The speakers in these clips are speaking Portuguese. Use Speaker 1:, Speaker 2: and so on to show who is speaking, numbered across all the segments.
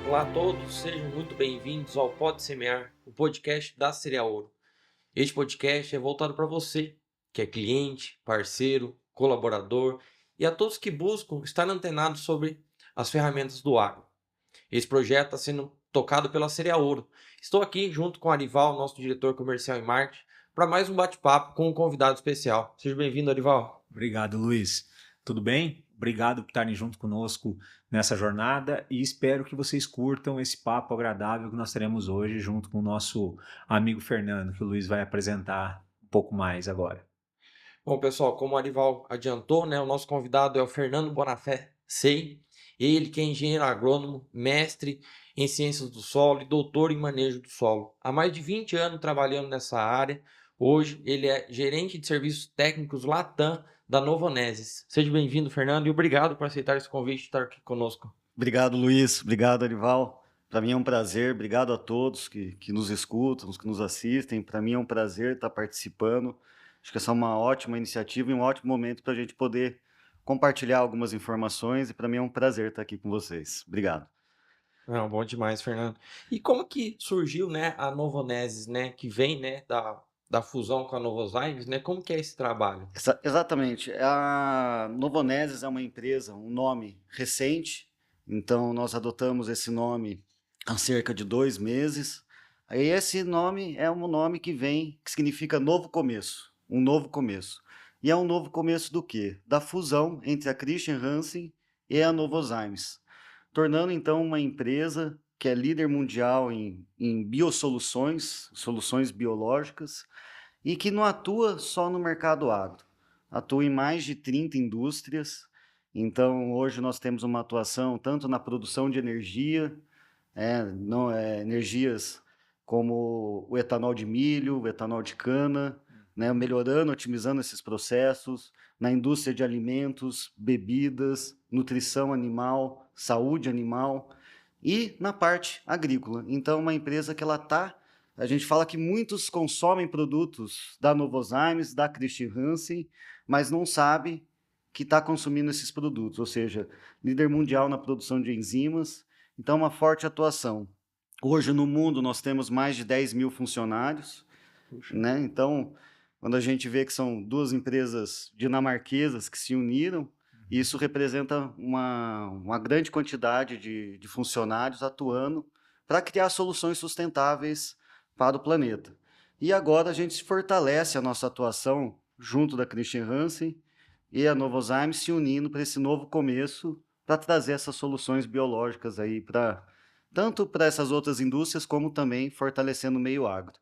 Speaker 1: Olá a todos, sejam muito bem-vindos ao Pode Semear, o podcast da Cereal Ouro. Este podcast é voltado para você, que é cliente, parceiro, colaborador e a todos que buscam estar antenados sobre as ferramentas do agro. Esse projeto está sendo tocado pela Cereal Ouro. Estou aqui junto com o Arival, nosso diretor comercial e marketing, para mais um bate-papo com um convidado especial. Seja bem-vindo, Arival.
Speaker 2: Obrigado, Luiz. Tudo bem? Obrigado por estarem junto conosco nessa jornada e espero que vocês curtam esse papo agradável que nós teremos hoje junto com o nosso amigo Fernando, que o Luiz vai apresentar um pouco mais agora.
Speaker 1: Bom, pessoal, como o Arival adiantou, né, o nosso convidado é o Fernando Bonafé Sei, ele que é engenheiro agrônomo, mestre em ciências do solo e doutor em manejo do solo. Há mais de 20 anos trabalhando nessa área. Hoje ele é gerente de serviços técnicos Latam da Novonesis. Seja bem-vindo, Fernando, e obrigado por aceitar esse convite e estar aqui conosco.
Speaker 3: Obrigado, Luiz. Obrigado, Arival. Para mim é um prazer. Obrigado a todos que nos escutam, que nos assistem. Para mim é um prazer estar participando. Acho que essa é uma ótima iniciativa e um ótimo momento para a gente poder compartilhar algumas informações. E para mim é um prazer estar aqui com vocês. Obrigado.
Speaker 1: Não, bom demais, Fernando. E como que surgiu, né, a Novonesis, né, que vem, né, da fusão com a Novozymes, né? Como que é esse trabalho?
Speaker 3: Exatamente. A Novonesis é uma empresa, um nome recente. Então, nós adotamos esse nome há cerca de 2 meses. Aí, esse nome é um nome que significa novo começo, um novo começo. E é um novo começo do quê? Da fusão entre a Christian Hansen e a Novozymes, tornando, então, uma empresa que é líder mundial em biosoluções, soluções biológicas, e que não atua só no mercado agro, atua em mais de 30 indústrias. Então, hoje nós temos uma atuação tanto na produção de energia, energias como o etanol de milho, o etanol de cana, né, melhorando, otimizando esses processos, na indústria de alimentos, bebidas, nutrição animal, saúde animal e na parte agrícola. Então, uma empresa que ela está. A gente fala que muitos consomem produtos da Novozymes, da Chr. Hansen, mas não sabe que está consumindo esses produtos, ou seja, líder mundial na produção de enzimas. Então, uma forte atuação. Hoje, no mundo, nós temos mais de 10 mil funcionários, né? Então, quando a gente vê que são duas empresas dinamarquesas que se uniram, isso representa uma grande quantidade de funcionários atuando para criar soluções sustentáveis para o planeta. E agora a gente se fortalece a nossa atuação junto da Chr. Hansen e a Novozymes se unindo para esse novo começo, para trazer essas soluções biológicas aí tanto para essas outras indústrias como também fortalecendo o meio agro.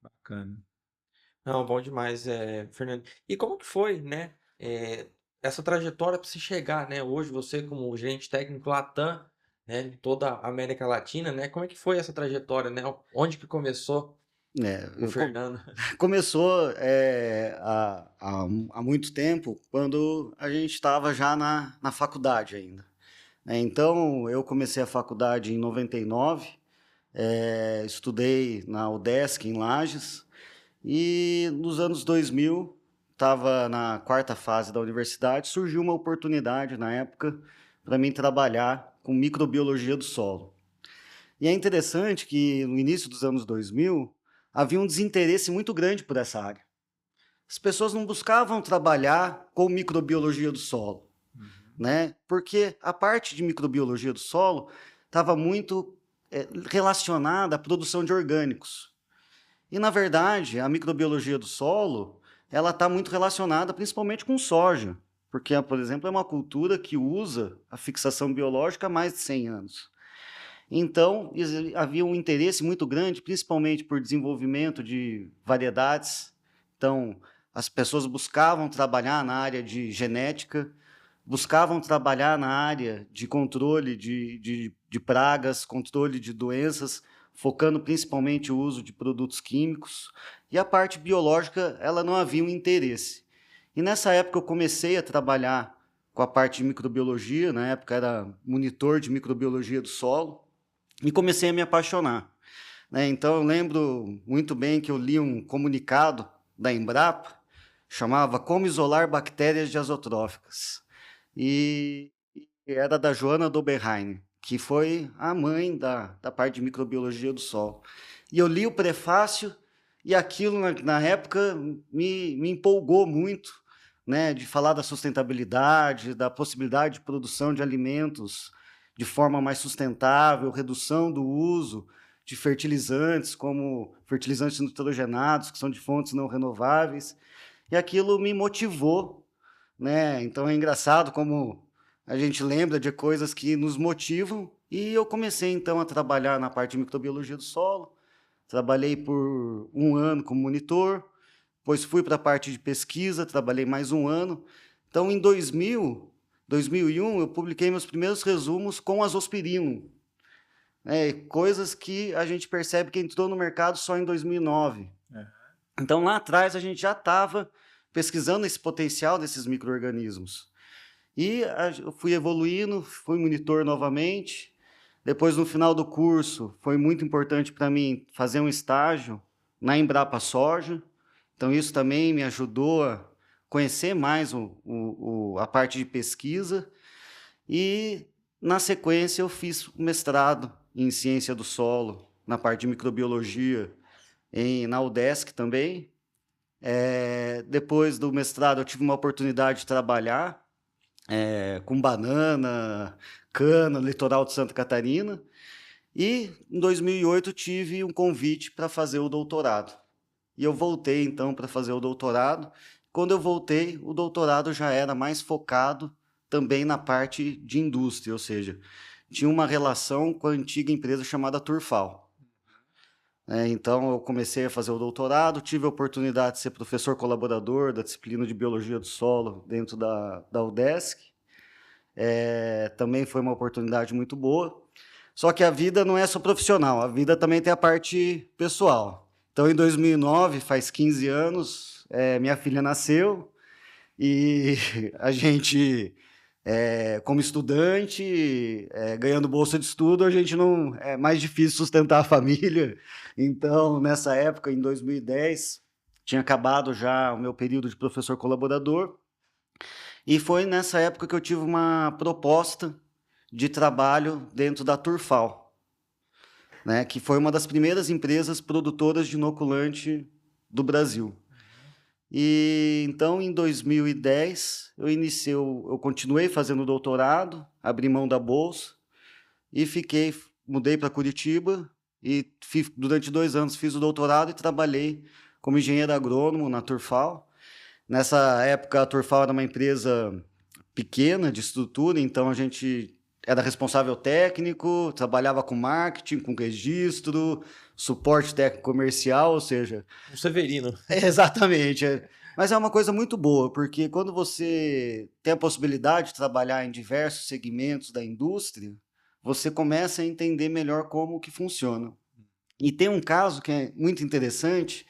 Speaker 2: Bacana.
Speaker 1: Não, bom demais, Fernando. E como que foi, né, essa trajetória para se chegar, né, hoje você como gerente técnico Latam, né, em toda a América Latina, né, como é que foi essa trajetória, né? Onde que começou
Speaker 3: É,
Speaker 1: o Fernando?
Speaker 3: Começou há muito tempo, quando a gente estava já na faculdade ainda. Então, eu comecei a faculdade em 99, estudei na UDESC, em Lages, e nos anos 2000, estava na quarta fase da universidade, surgiu uma oportunidade na época para mim trabalhar com microbiologia do solo. E é interessante que no início dos anos 2000 havia um desinteresse muito grande por essa área. As pessoas não buscavam trabalhar com microbiologia do solo, né? Porque a parte de microbiologia do solo estava muito relacionada à produção de orgânicos. E, na verdade, a microbiologia do solo ela está muito relacionada principalmente com soja, porque, por exemplo, é uma cultura que usa a fixação biológica há mais de 100 anos. Então, havia um interesse muito grande, principalmente por desenvolvimento de variedades. Então, as pessoas buscavam trabalhar na área de genética, buscavam trabalhar na área de controle de pragas, controle de doenças, focando principalmente o uso de produtos químicos. E a parte biológica, ela não havia um interesse. E nessa época eu comecei a trabalhar com a parte de microbiologia, na época era monitor de microbiologia do solo, e comecei a me apaixonar, né? Então, eu lembro muito bem que eu li um comunicado da Embrapa, chamava Como Isolar Bactérias de Azotróficas, e era da Joana Doberheim, que foi a mãe da parte de microbiologia do solo. E eu li o prefácio e aquilo, na época, me empolgou muito, né, de falar da sustentabilidade, da possibilidade de produção de alimentos de forma mais sustentável, redução do uso de fertilizantes, como fertilizantes nitrogenados, que são de fontes não renováveis, e aquilo me motivou, né? Então é engraçado como a gente lembra de coisas que nos motivam, e eu comecei então a trabalhar na parte de microbiologia do solo. Trabalhei por 1 ano como monitor, depois fui para a parte de pesquisa, trabalhei mais 1 ano. Então, em 2001, eu publiquei meus primeiros resumos com azospirino, né? Coisas que a gente percebe que entrou no mercado só em 2009. Então, lá atrás, a gente já estava pesquisando esse potencial desses micro-organismos. E eu fui evoluindo, fui monitor novamente. Depois, no final do curso, foi muito importante para mim fazer um estágio na Embrapa Soja. Então, isso também me ajudou a conhecer mais a parte de pesquisa. E, na sequência, eu fiz o mestrado em ciência do solo, na parte de microbiologia, na UDESC também. Depois do mestrado, eu tive uma oportunidade de trabalhar com banana, cana, no litoral de Santa Catarina. E, em 2008, tive um convite para fazer o doutorado. E eu voltei, então, para fazer o doutorado. Quando eu voltei, o doutorado já era mais focado também na parte de indústria, ou seja, tinha uma relação com a antiga empresa chamada Turfal. Então, eu comecei a fazer o doutorado, tive a oportunidade de ser professor colaborador da disciplina de Biologia do Solo dentro da UDESC. Também foi uma oportunidade muito boa. Só que a vida não é só profissional, a vida também tem a parte pessoal. Então, em 2009, faz 15 anos, minha filha nasceu e a gente, como estudante, ganhando bolsa de estudo, a gente não é mais difícil sustentar a família. Então, nessa época, em 2010, tinha acabado já o meu período de professor colaborador e foi nessa época que eu tive uma proposta de trabalho dentro da Turfal, né, que foi uma das primeiras empresas produtoras de inoculante do Brasil. E então, em 2010, eu continuei fazendo doutorado, abri mão da bolsa e mudei para Curitiba e durante 2 anos fiz o doutorado e trabalhei como engenheiro agrônomo na Turfal. Nessa época, a Turfal era uma empresa pequena de estrutura, então a gente era responsável técnico, trabalhava com marketing, com registro, suporte técnico comercial, ou seja...
Speaker 1: O Severino.
Speaker 3: Exatamente. Mas é uma coisa muito boa, porque quando você tem a possibilidade de trabalhar em diversos segmentos da indústria, você começa a entender melhor como que funciona. E tem um caso que é muito interessante,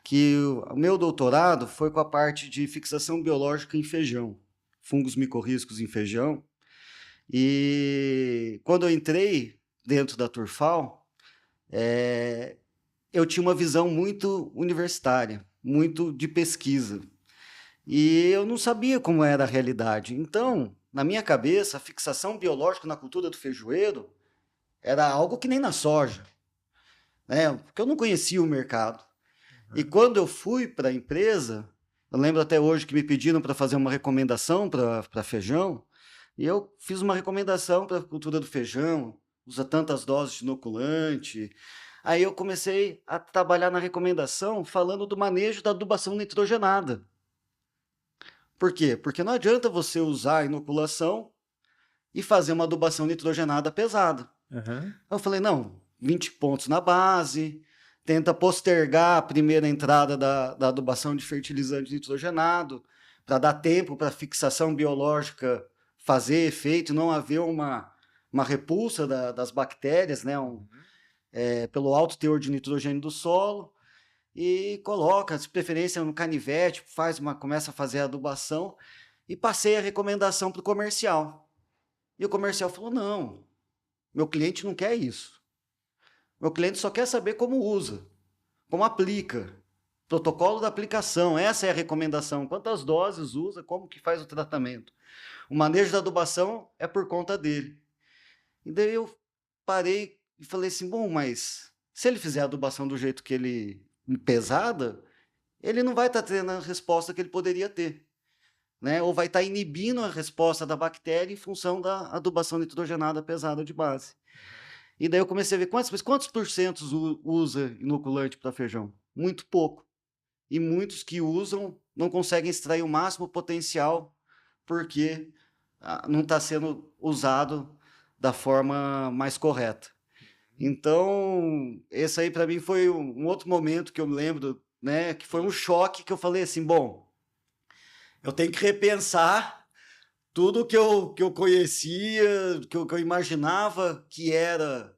Speaker 3: que o meu doutorado foi com a parte de fixação biológica em feijão, fungos micorrízicos em feijão. E quando eu entrei dentro da Turfal, eu tinha uma visão muito universitária, muito de pesquisa. E eu não sabia como era a realidade. Então, na minha cabeça, a fixação biológica na cultura do feijoeiro era algo que nem na soja, né? Porque eu não conhecia o mercado. E quando eu fui para a empresa, eu lembro até hoje que me pediram para fazer uma recomendação para feijão, e eu fiz uma recomendação para a cultura do feijão, usa tantas doses de inoculante. Aí eu comecei a trabalhar na recomendação falando do manejo da adubação nitrogenada. Por quê? Porque não adianta você usar a inoculação e fazer uma adubação nitrogenada pesada. Eu falei, não, 20 pontos na base, tenta postergar a primeira entrada da adubação de fertilizante nitrogenado, para dar tempo para a fixação biológica fazer efeito, não haver uma repulsa das bactérias, né, pelo alto teor de nitrogênio do solo, e coloca, de preferência no canivete, começa a fazer a adubação, e passei a recomendação para o comercial. E o comercial falou, não, meu cliente não quer isso. Meu cliente só quer saber como usa, como aplica, protocolo da aplicação, essa é a recomendação, quantas doses usa, como que faz o tratamento. O manejo da adubação é por conta dele. E daí eu parei e falei assim, bom, mas se ele fizer a adubação do jeito que ele pesada, ele não vai estar tendo a resposta que ele poderia ter, né? Ou vai estar inibindo a resposta da bactéria em função da adubação nitrogenada pesada de base. E daí eu comecei a ver quantos porcentos usa inoculante para feijão? Muito pouco. E muitos que usam não conseguem extrair o máximo potencial porque não está sendo usado da forma mais correta. Então, esse aí para mim foi um outro momento que eu me lembro, né, que foi um choque que eu falei assim, bom, eu tenho que repensar tudo que eu conhecia, que eu imaginava que era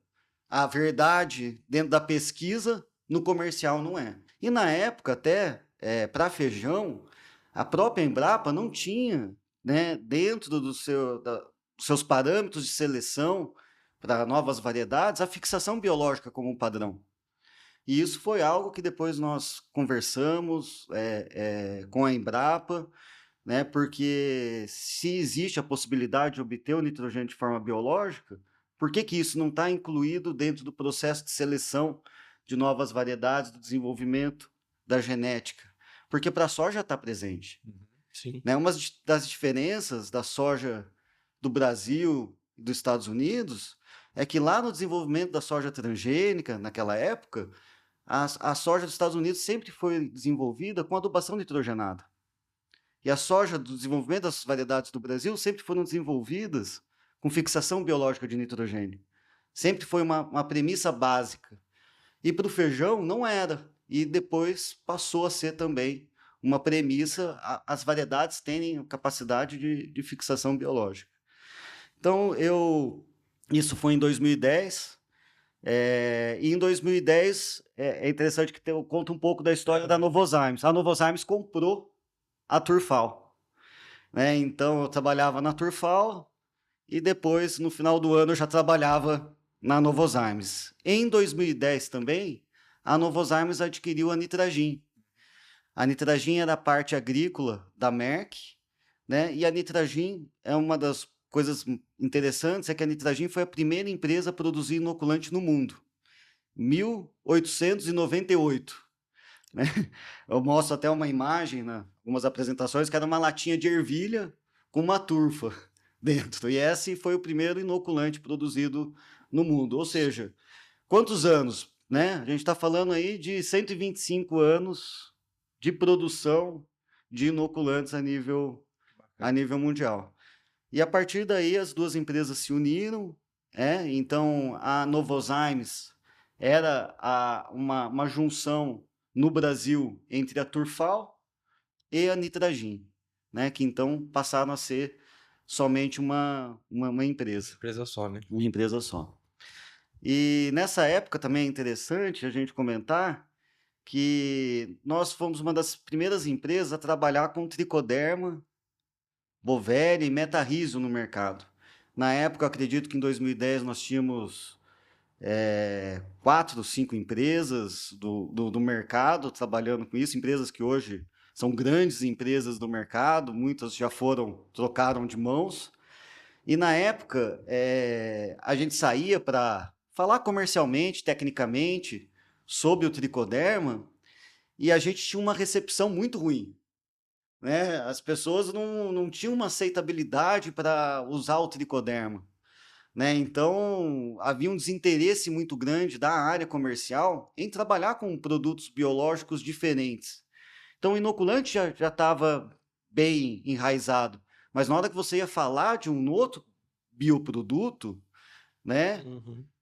Speaker 3: a verdade dentro da pesquisa, no comercial não é. E na época até, para feijão, a própria Embrapa não tinha, né, dentro dos seus parâmetros de seleção para novas variedades, a fixação biológica como um padrão. E isso foi algo que depois nós conversamos com a Embrapa, né, porque se existe a possibilidade de obter o nitrogênio de forma biológica, por que isso não está incluído dentro do processo de seleção de novas variedades, do desenvolvimento da genética? Porque para a soja está presente.
Speaker 1: Sim.
Speaker 3: Né? Uma das diferenças da soja do Brasil e dos Estados Unidos é que lá no desenvolvimento da soja transgênica, naquela época, a soja dos Estados Unidos sempre foi desenvolvida com adubação nitrogenada. E a soja do desenvolvimento das variedades do Brasil sempre foram desenvolvidas com fixação biológica de nitrogênio. Sempre foi uma premissa básica. E para o feijão não era. E depois passou a ser também uma premissa, as variedades terem capacidade de fixação biológica. Então, isso foi em 2010. E em 2010, é interessante que eu conto um pouco da história da Novozymes. A Novozymes comprou a Turfal, né? Então eu trabalhava na Turfal e depois, no final do ano, eu já trabalhava na Novozymes. Em 2010 também, a Novozymes adquiriu a Nitragin. A Nitragin era a parte agrícola da Merck, né? E a Nitragin é uma das coisas interessantes, é que a Nitragin foi a primeira empresa a produzir inoculante no mundo. 1898. Né? Eu mostro até uma imagem, né, algumas apresentações, que era uma latinha de ervilha com uma turfa dentro. E esse foi o primeiro inoculante produzido no mundo. Ou seja, quantos anos? Né? A gente está falando aí de 125 anos de produção de inoculantes a nível mundial. E a partir daí as duas empresas se uniram. Então a Novozymes era uma junção no Brasil entre a Turfal e a Nitragin, né? Que então passaram a ser somente uma empresa.
Speaker 1: Empresa só, né?
Speaker 3: Uma empresa só. E nessa época também é interessante a gente comentar que nós fomos uma das primeiras empresas a trabalhar com tricoderma, Bovéria e Metarrhizo no mercado. Na época, acredito que em 2010 nós tínhamos 4, 5 empresas do mercado trabalhando com isso, empresas que hoje são grandes empresas do mercado, muitas já trocaram de mãos. E na época, a gente saía para falar comercialmente, tecnicamente, sobre o tricoderma, e a gente tinha uma recepção muito ruim. Né? As pessoas não tinham uma aceitabilidade para usar o tricoderma. Né? Então, havia um desinteresse muito grande da área comercial em trabalhar com produtos biológicos diferentes. Então, o inoculante já estava bem enraizado, mas na hora que você ia falar de um outro bioproduto, né,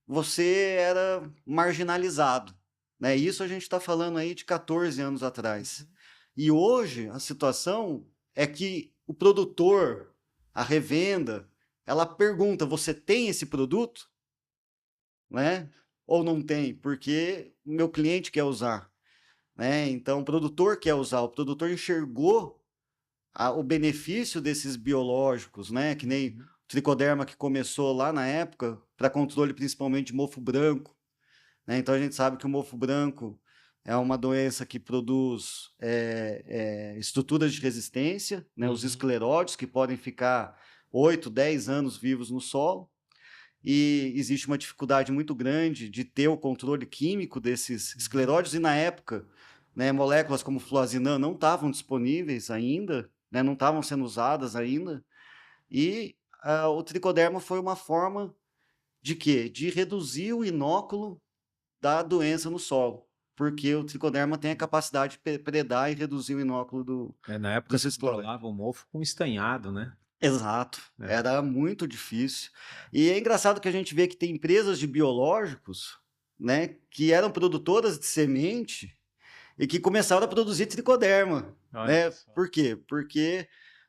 Speaker 3: você era marginalizado. Né? Isso a gente está falando aí de 14 anos atrás. E hoje a situação é que o produtor, a revenda, ela pergunta, você tem esse produto? Né? Ou não tem? Porque o meu cliente quer usar. Né? Então, o produtor quer usar. O produtor enxergou o benefício desses biológicos, né? Que nem o tricoderma que começou lá na época, para controle principalmente de mofo branco. Né? Então, a gente sabe que o mofo branco é uma doença que produz estruturas de resistência, né? Os escleróides, que podem ficar 8, 10 anos vivos no solo. e existe uma dificuldade muito grande de ter o controle químico desses esclerótidos, e na época, né, moléculas como fluazinam não estavam disponíveis ainda, né, não estavam sendo usadas ainda, e o tricoderma foi uma forma de quê? De reduzir o inóculo da doença no solo, porque o tricoderma tem a capacidade de predar e reduzir o inóculo
Speaker 2: Na época
Speaker 3: dos
Speaker 2: você
Speaker 3: esclerótidos.
Speaker 2: controlava o mofo com estanhado, né?
Speaker 3: Exato,
Speaker 2: É.
Speaker 3: era muito difícil. E é engraçado que a gente vê que tem empresas de biológicos, né, que eram produtoras de semente e que começaram a produzir tricoderma,
Speaker 2: Olha
Speaker 3: né?
Speaker 2: só.
Speaker 3: Por quê? Porque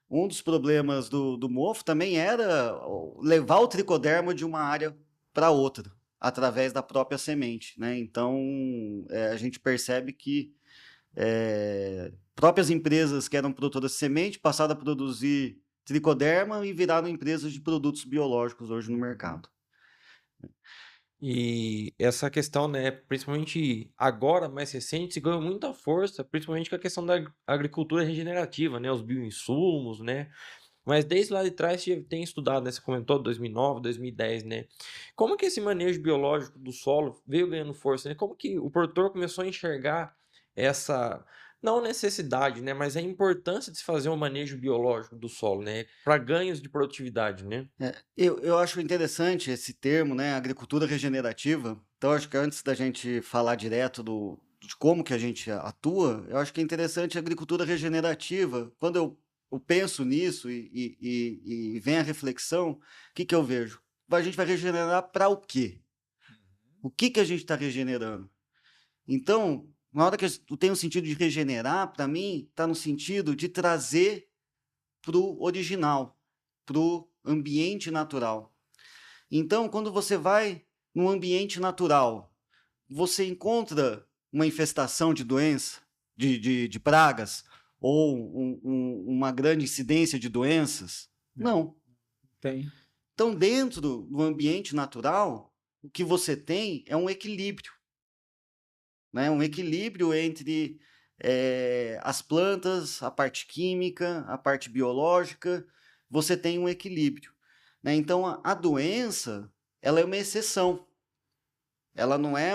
Speaker 3: um dos problemas do mofo também era levar o tricoderma de uma área para outra, através da própria semente, né? Então, a gente percebe que próprias empresas que eram produtoras de semente passaram a produzir tricoderma e viraram empresas de produtos biológicos hoje no mercado.
Speaker 1: E essa questão, né, principalmente agora, mais recente, se ganhou muita força, principalmente com a questão da agricultura regenerativa, né, os bioinsumos, né? Mas desde lá de trás você tem estudado, né? Você comentou 2009, 2010, né? Como que esse manejo biológico do solo veio ganhando força, né? Como que o produtor começou a enxergar essa, não necessidade, né? Mas a importância de se fazer um manejo biológico do solo, né? Para ganhos de produtividade, né?
Speaker 3: Eu acho interessante esse termo, né, agricultura regenerativa. Então, acho que antes da gente falar direto de como que a gente atua, eu acho que é interessante a agricultura regenerativa. Quando eu penso nisso e vem a reflexão, o que que eu vejo? A gente vai regenerar para o quê? O que que a gente está regenerando? Então, na hora que eu tenho o sentido de regenerar, para mim, está no sentido de trazer para o original, para o ambiente natural. Então, quando você vai num ambiente natural, você encontra uma infestação de doença, de pragas, ou uma grande incidência de doenças? Não.
Speaker 2: Tem.
Speaker 3: Então, dentro do ambiente natural, o que você tem é um equilíbrio, né? Um equilíbrio entre as plantas, a parte química, a parte biológica, você tem um equilíbrio, né? Então, a doença, ela é uma exceção, ela não é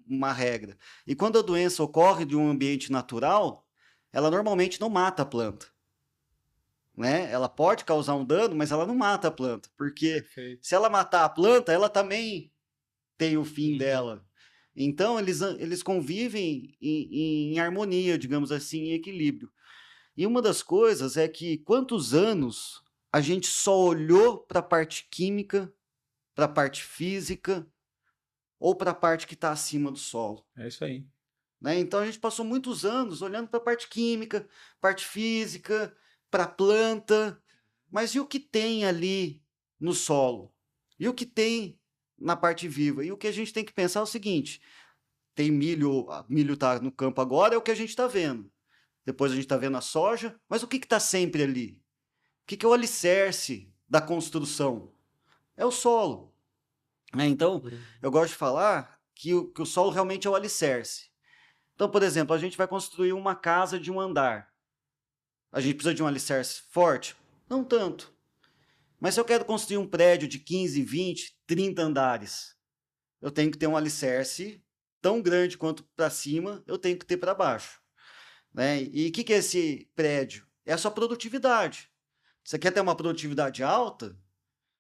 Speaker 3: uma regra. E quando a doença ocorre de um ambiente natural, ela normalmente não mata a planta, né? Ela pode causar um dano, mas ela não mata a planta, porque
Speaker 2: Perfeito.
Speaker 3: se ela matar a planta, ela também tem o fim
Speaker 1: Uhum.
Speaker 3: dela. Então, eles convivem em harmonia, digamos assim, em equilíbrio. E uma das coisas é que quantos anos a gente só olhou para a parte química, para a parte física, ou para a parte que está acima do solo,
Speaker 2: É isso aí.
Speaker 3: né? Então, a gente passou muitos anos olhando para a parte química, parte física, para a planta, mas e o que tem ali no solo? E o que tem na parte viva? E o que a gente tem que pensar é o seguinte: tem milho está no campo agora, é o que a gente está vendo. Depois a gente está vendo a soja, mas o que está sempre ali? O que é o alicerce da construção? É o solo, né? Então, eu gosto de falar que o solo realmente é o alicerce. Então, por exemplo, a gente vai construir uma casa de um andar. A gente precisa de um alicerce forte? Não tanto. Mas se eu quero construir um prédio de 15, 20, 30 andares, eu tenho que ter um alicerce tão grande quanto para cima, eu tenho que ter para baixo, né? E o que é esse prédio? É a sua produtividade. Você quer ter uma produtividade alta?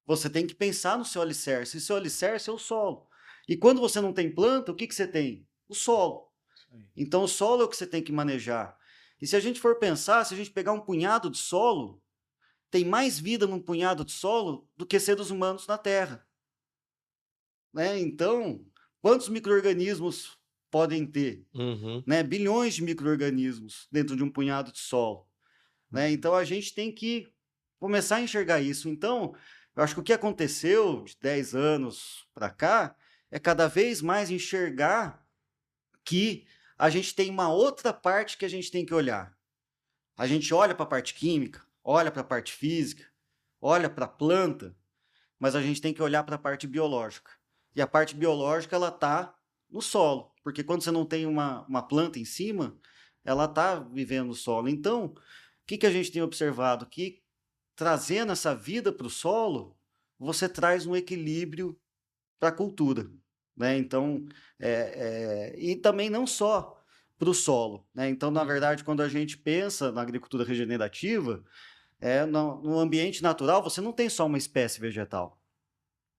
Speaker 3: Você tem que pensar no seu alicerce. E seu alicerce é o solo. E quando você não tem planta, o que você tem? O solo. Então, o solo é o que você tem que manejar. E se a gente for pensar, se a gente pegar um punhado de solo, tem mais vida num punhado de solo do que seres humanos na Terra, né? Então, quantos micro-organismos podem ter?
Speaker 1: Uhum.
Speaker 3: Né? Bilhões de micro-organismos dentro de um punhado de solo, né? Então, a gente tem que começar a enxergar isso. Então, eu acho que o que aconteceu de 10 anos para cá é cada vez mais enxergar que a gente tem uma outra parte que a gente tem que olhar. A gente olha para a parte química, olha para a parte física, olha para a planta, mas a gente tem que olhar para a parte biológica. E a parte biológica, ela está no solo, porque quando você não tem uma planta em cima, ela está vivendo no solo. Então, o que a gente tem observado? Que trazendo essa vida para o solo, você traz um equilíbrio para a cultura, né? Então, e também não só para o solo, né? Então, na verdade, quando a gente pensa na agricultura regenerativa, no ambiente natural, você não tem só uma espécie vegetal,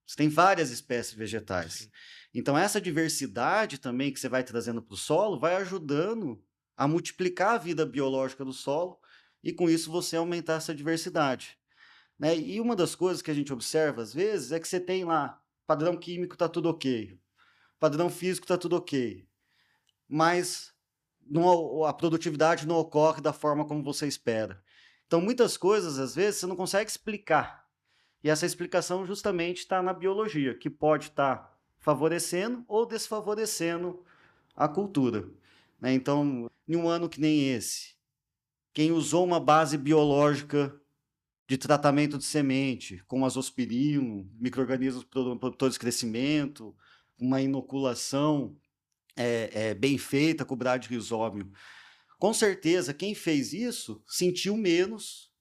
Speaker 3: você tem várias espécies vegetais.
Speaker 1: Sim.
Speaker 3: Então, essa diversidade também que você vai trazendo para o solo vai ajudando a multiplicar a vida biológica do solo e, com isso, você aumentar essa diversidade, né? E uma das coisas que a gente observa às vezes é que você tem lá padrão químico está tudo ok, padrão físico está tudo ok, mas a produtividade não ocorre da forma como você espera. Então, muitas coisas, às vezes, você não consegue explicar. E essa explicação justamente está na biologia, que pode estar favorecendo ou desfavorecendo a cultura, né? Então, em um ano que nem esse, quem usou uma base biológica de tratamento de semente, como azospirino, micro-organismos produtores de crescimento, uma inoculação bem feita com o bradyrhizómio. Com certeza, quem fez isso sentiu menos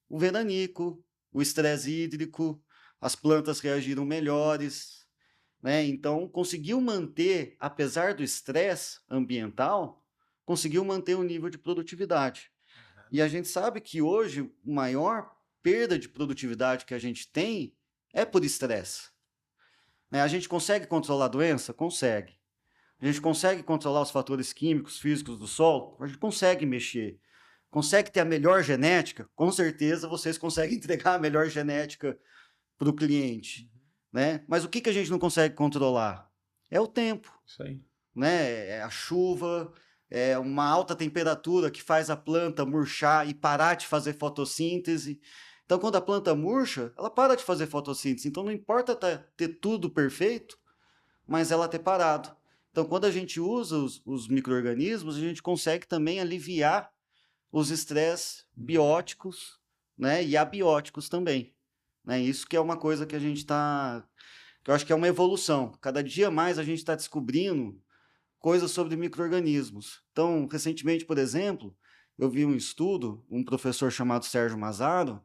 Speaker 3: o veranico, o estresse hídrico, as plantas reagiram melhores, né? Então, conseguiu manter, apesar do estresse ambiental, conseguiu manter o nível de produtividade. E a gente sabe que hoje, a maior perda de produtividade que a gente tem é por estresse, né? A gente consegue controlar a doença? Consegue. A gente consegue controlar os fatores químicos, físicos do solo? A gente consegue mexer. Consegue ter a melhor genética? Com certeza vocês conseguem entregar a melhor genética para o cliente, né? Mas o que a gente não consegue controlar? É o tempo.
Speaker 2: Isso aí.
Speaker 3: Né? É a chuva, é uma alta temperatura que faz a planta murchar e parar de fazer fotossíntese. Então, quando a planta murcha, ela para de fazer fotossíntese. Então, não importa ter tudo perfeito, mas ela ter parado. Então, quando a gente usa os micro-organismos, a gente consegue também aliviar os estresses bióticos, né, e abióticos também, né? Isso que é uma coisa que a gente está, que eu acho que é uma evolução. Cada dia mais a gente está descobrindo coisas sobre micro-organismos. Então, recentemente, por exemplo, eu vi um estudo, um professor chamado Sérgio Mazaro,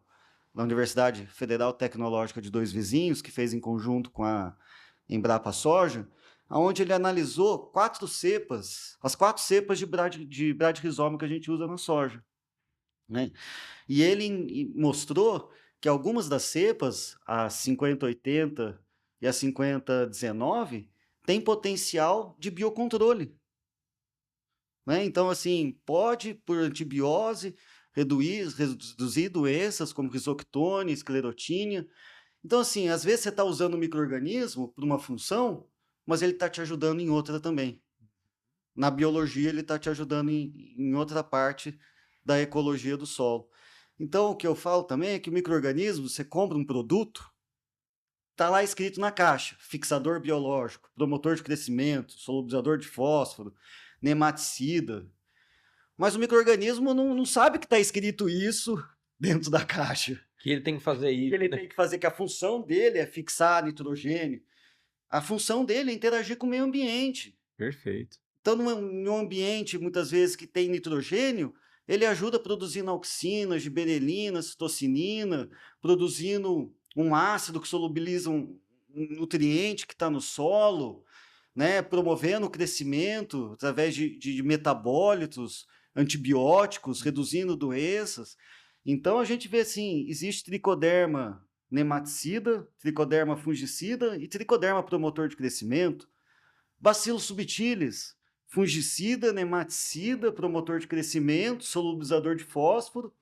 Speaker 3: da Universidade Federal Tecnológica de Dois Vizinhos, que fez em conjunto com a Embrapa Soja, onde ele analisou as 4 cepas de bradyrhizoma que a gente usa na soja, né? E ele mostrou que algumas das cepas, a 5080 e a 5019, têm potencial de biocontrole, né? Então, assim, pode, por antibiose, reduzir doenças como risoctone, esclerotínia. Então, assim, às vezes você está usando um micro-organismo para uma função, mas ele está te ajudando em outra também. Na biologia, ele está te ajudando em outra parte da ecologia do solo. Então, o que eu falo também é que o micro-organismo, você compra um produto, está lá escrito na caixa, fixador biológico, promotor de crescimento, solubilizador de fósforo, nematicida. Mas o micro-organismo não sabe que está escrito isso dentro da caixa.
Speaker 1: Que ele tem que fazer isso,
Speaker 3: Ele
Speaker 1: né?
Speaker 3: tem que fazer que a função dele é fixar nitrogênio. A função dele é interagir com o meio ambiente.
Speaker 2: Perfeito.
Speaker 3: Então, num ambiente, muitas vezes, que tem nitrogênio, ele ajuda produzindo auxina, giberelina, citocinina, produzindo um ácido que solubiliza um nutriente que está no solo, né? Promovendo o crescimento através de metabólitos, antibióticos, reduzindo doenças. Então, a gente vê assim, existe tricoderma nematicida, tricoderma fungicida e tricoderma promotor de crescimento. Bacillus subtilis, fungicida, nematicida, promotor de crescimento, solubilizador de fósforo,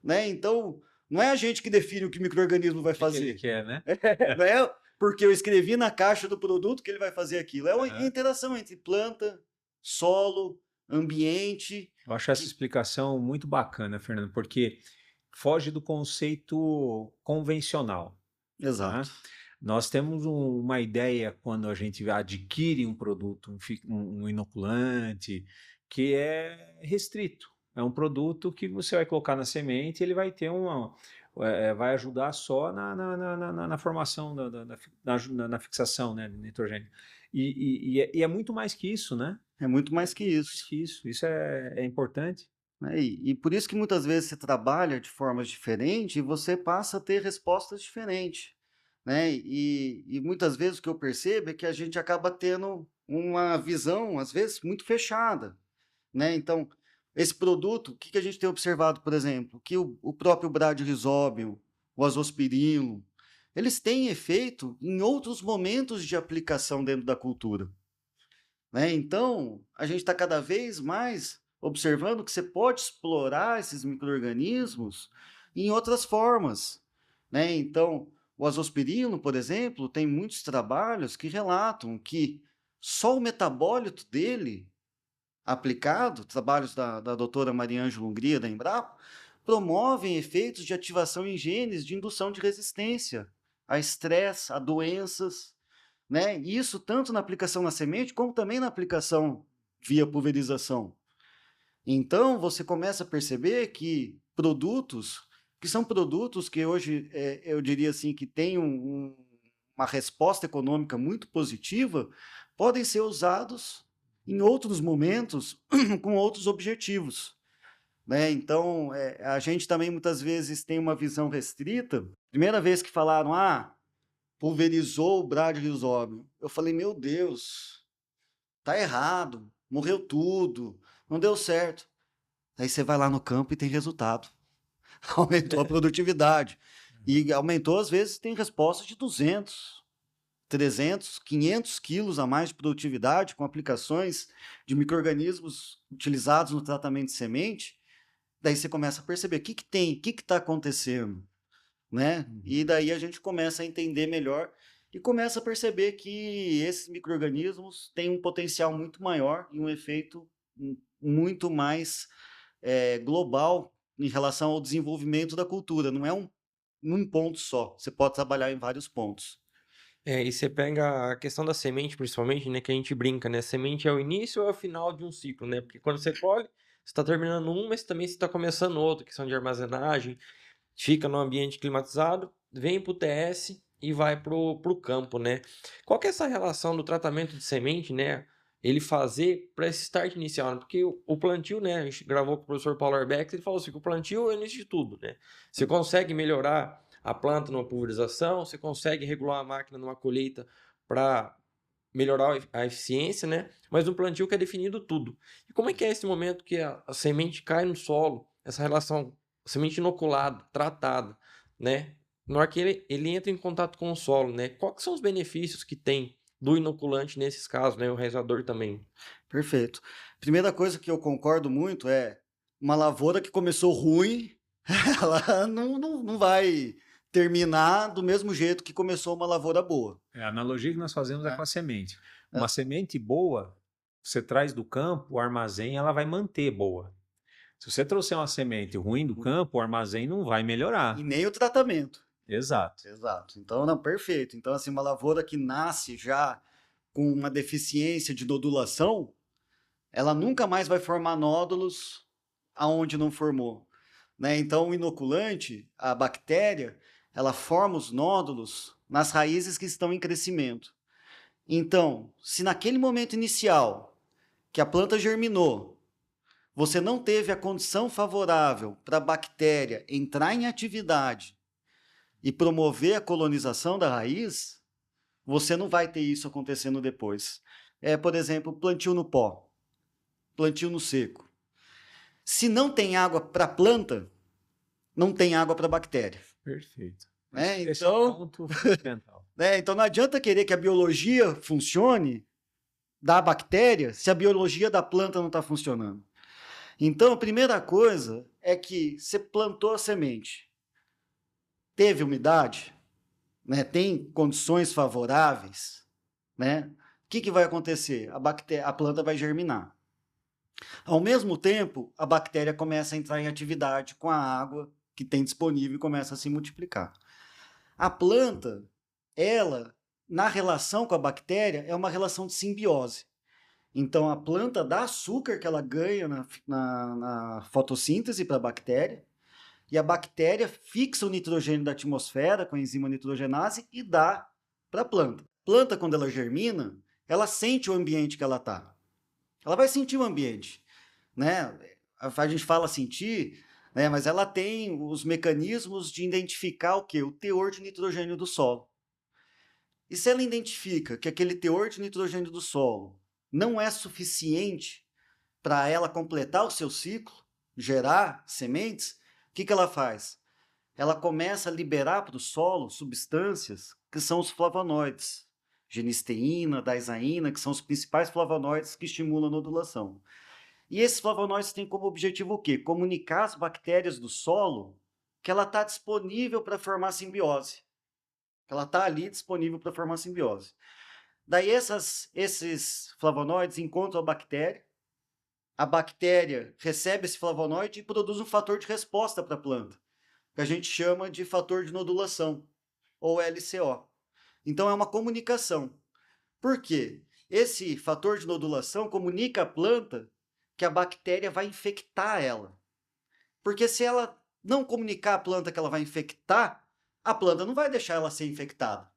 Speaker 3: né? Então, não é a gente que define o que o micro-organismo vai
Speaker 2: O que ele
Speaker 3: fazer.
Speaker 2: quer, né?
Speaker 3: Não é porque eu escrevi na caixa do produto que ele vai fazer aquilo. É uma
Speaker 2: Aham.
Speaker 3: interação entre planta, solo, ambiente.
Speaker 2: Eu acho essa explicação muito bacana, Fernando, porque foge do conceito convencional, tá?
Speaker 3: Exato.
Speaker 2: Nós temos uma ideia quando a gente adquire um produto, um inoculante, que é restrito. É um produto que você vai colocar na semente e ele vai ter vai ajudar só na formação, na fixação, né, de nitrogênio. E é muito mais que isso, né?
Speaker 3: É muito mais que
Speaker 2: Mais
Speaker 3: isso,
Speaker 2: que isso. Isso é importante.
Speaker 3: né? E por isso que muitas vezes você trabalha de formas diferentes e você passa a ter respostas diferentes. né? E muitas vezes o que eu percebo é que a gente acaba tendo uma visão, às vezes, muito fechada, né? Então, esse produto, o que que a gente tem observado, por exemplo? Que o próprio Bradyrhizobio, o Azospirilo, eles têm efeito em outros momentos de aplicação dentro da cultura, né? Então, a gente está cada vez mais observando que você pode explorar esses micro-organismos em outras formas, né? Então, o azospirilo, por exemplo, tem muitos trabalhos que relatam que só o metabólito dele aplicado, trabalhos da doutora Mariângela Hungria, da Embrapa, promovem efeitos de ativação em genes de indução de resistência a estresse, a doenças, né? Isso tanto na aplicação na semente, como também na aplicação via pulverização. Então, você começa a perceber que produtos, que são produtos que hoje, eu diria assim, que têm uma resposta econômica muito positiva, podem ser usados em outros momentos com outros objetivos, né? Então, a gente também muitas vezes tem uma visão restrita. Primeira vez que falaram, pulverizou o Bradyrhizobio, eu falei, meu Deus, tá errado, morreu tudo, não deu certo. Aí você vai lá no campo e tem resultado. Aumentou a produtividade. E aumentou, às vezes, tem resposta de 200, 300, 500 quilos a mais de produtividade com aplicações de micro-organismos utilizados no tratamento de semente. Daí você começa a perceber o que que tem, o que que está acontecendo, né? E daí a gente começa a entender melhor e começa a perceber que esses micro-organismos têm um potencial muito maior e um efeito muito mais global em relação ao desenvolvimento da cultura. Não é num ponto só. Você pode trabalhar em vários pontos.
Speaker 1: E você pega a questão da semente, principalmente, né? Que a gente brinca, né? Semente é o início ou é o final de um ciclo, né? Porque quando você colhe, você está terminando um, mas também você está começando outro, questão de armazenagem, fica no ambiente climatizado, vem para o TS e vai para o campo, né? Qual que é essa relação do tratamento de semente, né? Ele fazer para esse start inicial, né? Porque o plantio, né? A gente gravou com o professor Paulo Arbex, ele falou assim que o plantio é o início de tudo, né? Você consegue melhorar a planta numa pulverização, você consegue regular a máquina numa colheita para melhorar a eficiência, né? Mas no plantio que é definido tudo. E como é que é esse momento que a semente cai no solo, essa relação, semente inoculada, tratada, né? Na hora que ele entra em contato com o solo, né? Quais que são os benefícios que tem do inoculante nesses casos, né? O enraizador também.
Speaker 3: Perfeito. Primeira coisa que eu concordo muito é uma lavoura que começou ruim, ela não vai terminar do mesmo jeito que começou uma lavoura boa.
Speaker 2: A analogia que nós fazemos é com a semente.
Speaker 3: É.
Speaker 2: Uma semente boa, você traz do campo, o armazém, ela vai manter boa. Se você trouxer uma semente ruim do campo, o armazém não vai melhorar.
Speaker 3: E nem o tratamento.
Speaker 2: Exato.
Speaker 3: Exato. Então, não, perfeito. Então, assim, uma lavoura que nasce já com uma deficiência de nodulação, ela nunca mais vai formar nódulos aonde não formou, né? Então, o inoculante, a bactéria, ela forma os nódulos nas raízes que estão em crescimento. Então, se naquele momento inicial que a planta germinou, você não teve a condição favorável para a bactéria entrar em atividade e promover a colonização da raiz, você não vai ter isso acontecendo depois. Por exemplo, plantio no pó, plantio no seco. Se não tem água para a planta, não tem água para a bactéria.
Speaker 2: Perfeito.
Speaker 3: Esse
Speaker 2: é o ponto fundamental.
Speaker 3: Então não adianta querer que a biologia funcione da bactéria se a biologia da planta não está funcionando. Então, a primeira coisa é que você plantou a semente, teve umidade, né? Tem condições favoráveis, né? O que vai acontecer? A planta vai germinar. Ao mesmo tempo, a bactéria começa a entrar em atividade com a água que tem disponível e começa a se multiplicar. A planta, ela, na relação com a bactéria, é uma relação de simbiose. Então, a planta dá açúcar que ela ganha na fotossíntese para a bactéria, e a bactéria fixa o nitrogênio da atmosfera com a enzima nitrogenase e dá para a planta. A planta, quando ela germina, ela sente o ambiente que ela está. Ela vai sentir o ambiente, né? A gente fala sentir, né? Mas ela tem os mecanismos de identificar o quê? O teor de nitrogênio do solo. E se ela identifica que aquele teor de nitrogênio do solo não é suficiente para ela completar o seu ciclo, gerar sementes, o que ela faz? Ela começa a liberar para o solo substâncias que são os flavonoides, genisteína, dasaína, que são os principais flavonoides que estimulam a nodulação. E esses flavonoides têm como objetivo o quê? Comunicar às bactérias do solo que ela está disponível para formar simbiose. Que ela está ali disponível para formar simbiose. Daí esses flavonoides encontram a bactéria recebe esse flavonoide e produz um fator de resposta para a planta, que a gente chama de fator de nodulação, ou LCO. Então é uma comunicação. Por quê? Esse fator de nodulação comunica à planta que a bactéria vai infectar ela. Porque se ela não comunicar à planta que ela vai infectar, a planta não vai deixar ela ser infectada.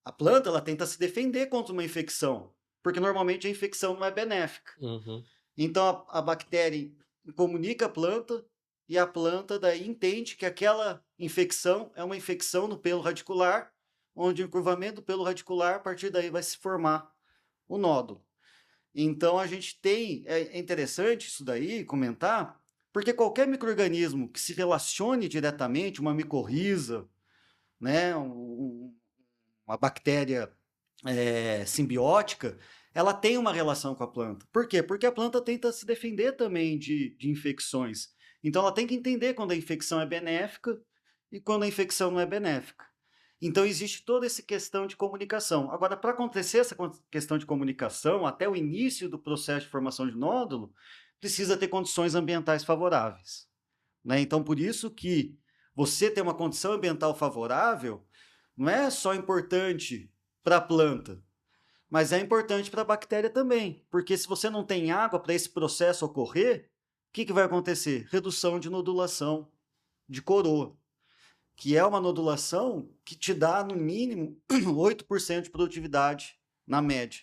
Speaker 3: A planta ela tenta se defender contra uma infecção, porque normalmente a infecção não é benéfica. Então a bactéria comunica à planta e a planta daí entende que aquela infecção é uma infecção no pelo radicular, onde o encurvamento do pelo radicular, a partir daí vai se formar o nódulo. Então a gente tem, é interessante isso daí, comentar, porque qualquer micro-organismo que se relacione diretamente, uma micorriza, né, uma bactéria simbiótica, ela tem uma relação com a planta. Por quê? Porque a planta tenta se defender também de infecções. Então ela tem que entender quando a infecção é benéfica e quando a infecção não é benéfica. Então existe toda essa questão de comunicação. Agora, para acontecer essa questão de comunicação, até o início do processo de formação de nódulo, precisa ter condições ambientais favoráveis. Né? Então, por isso que você ter uma condição ambiental favorável não é só importante para a planta, mas é importante para a bactéria também, porque se você não tem água para esse processo ocorrer, o que vai acontecer? Redução de nodulação de coroa, que é uma nodulação que te dá, no mínimo, 8% de produtividade na média.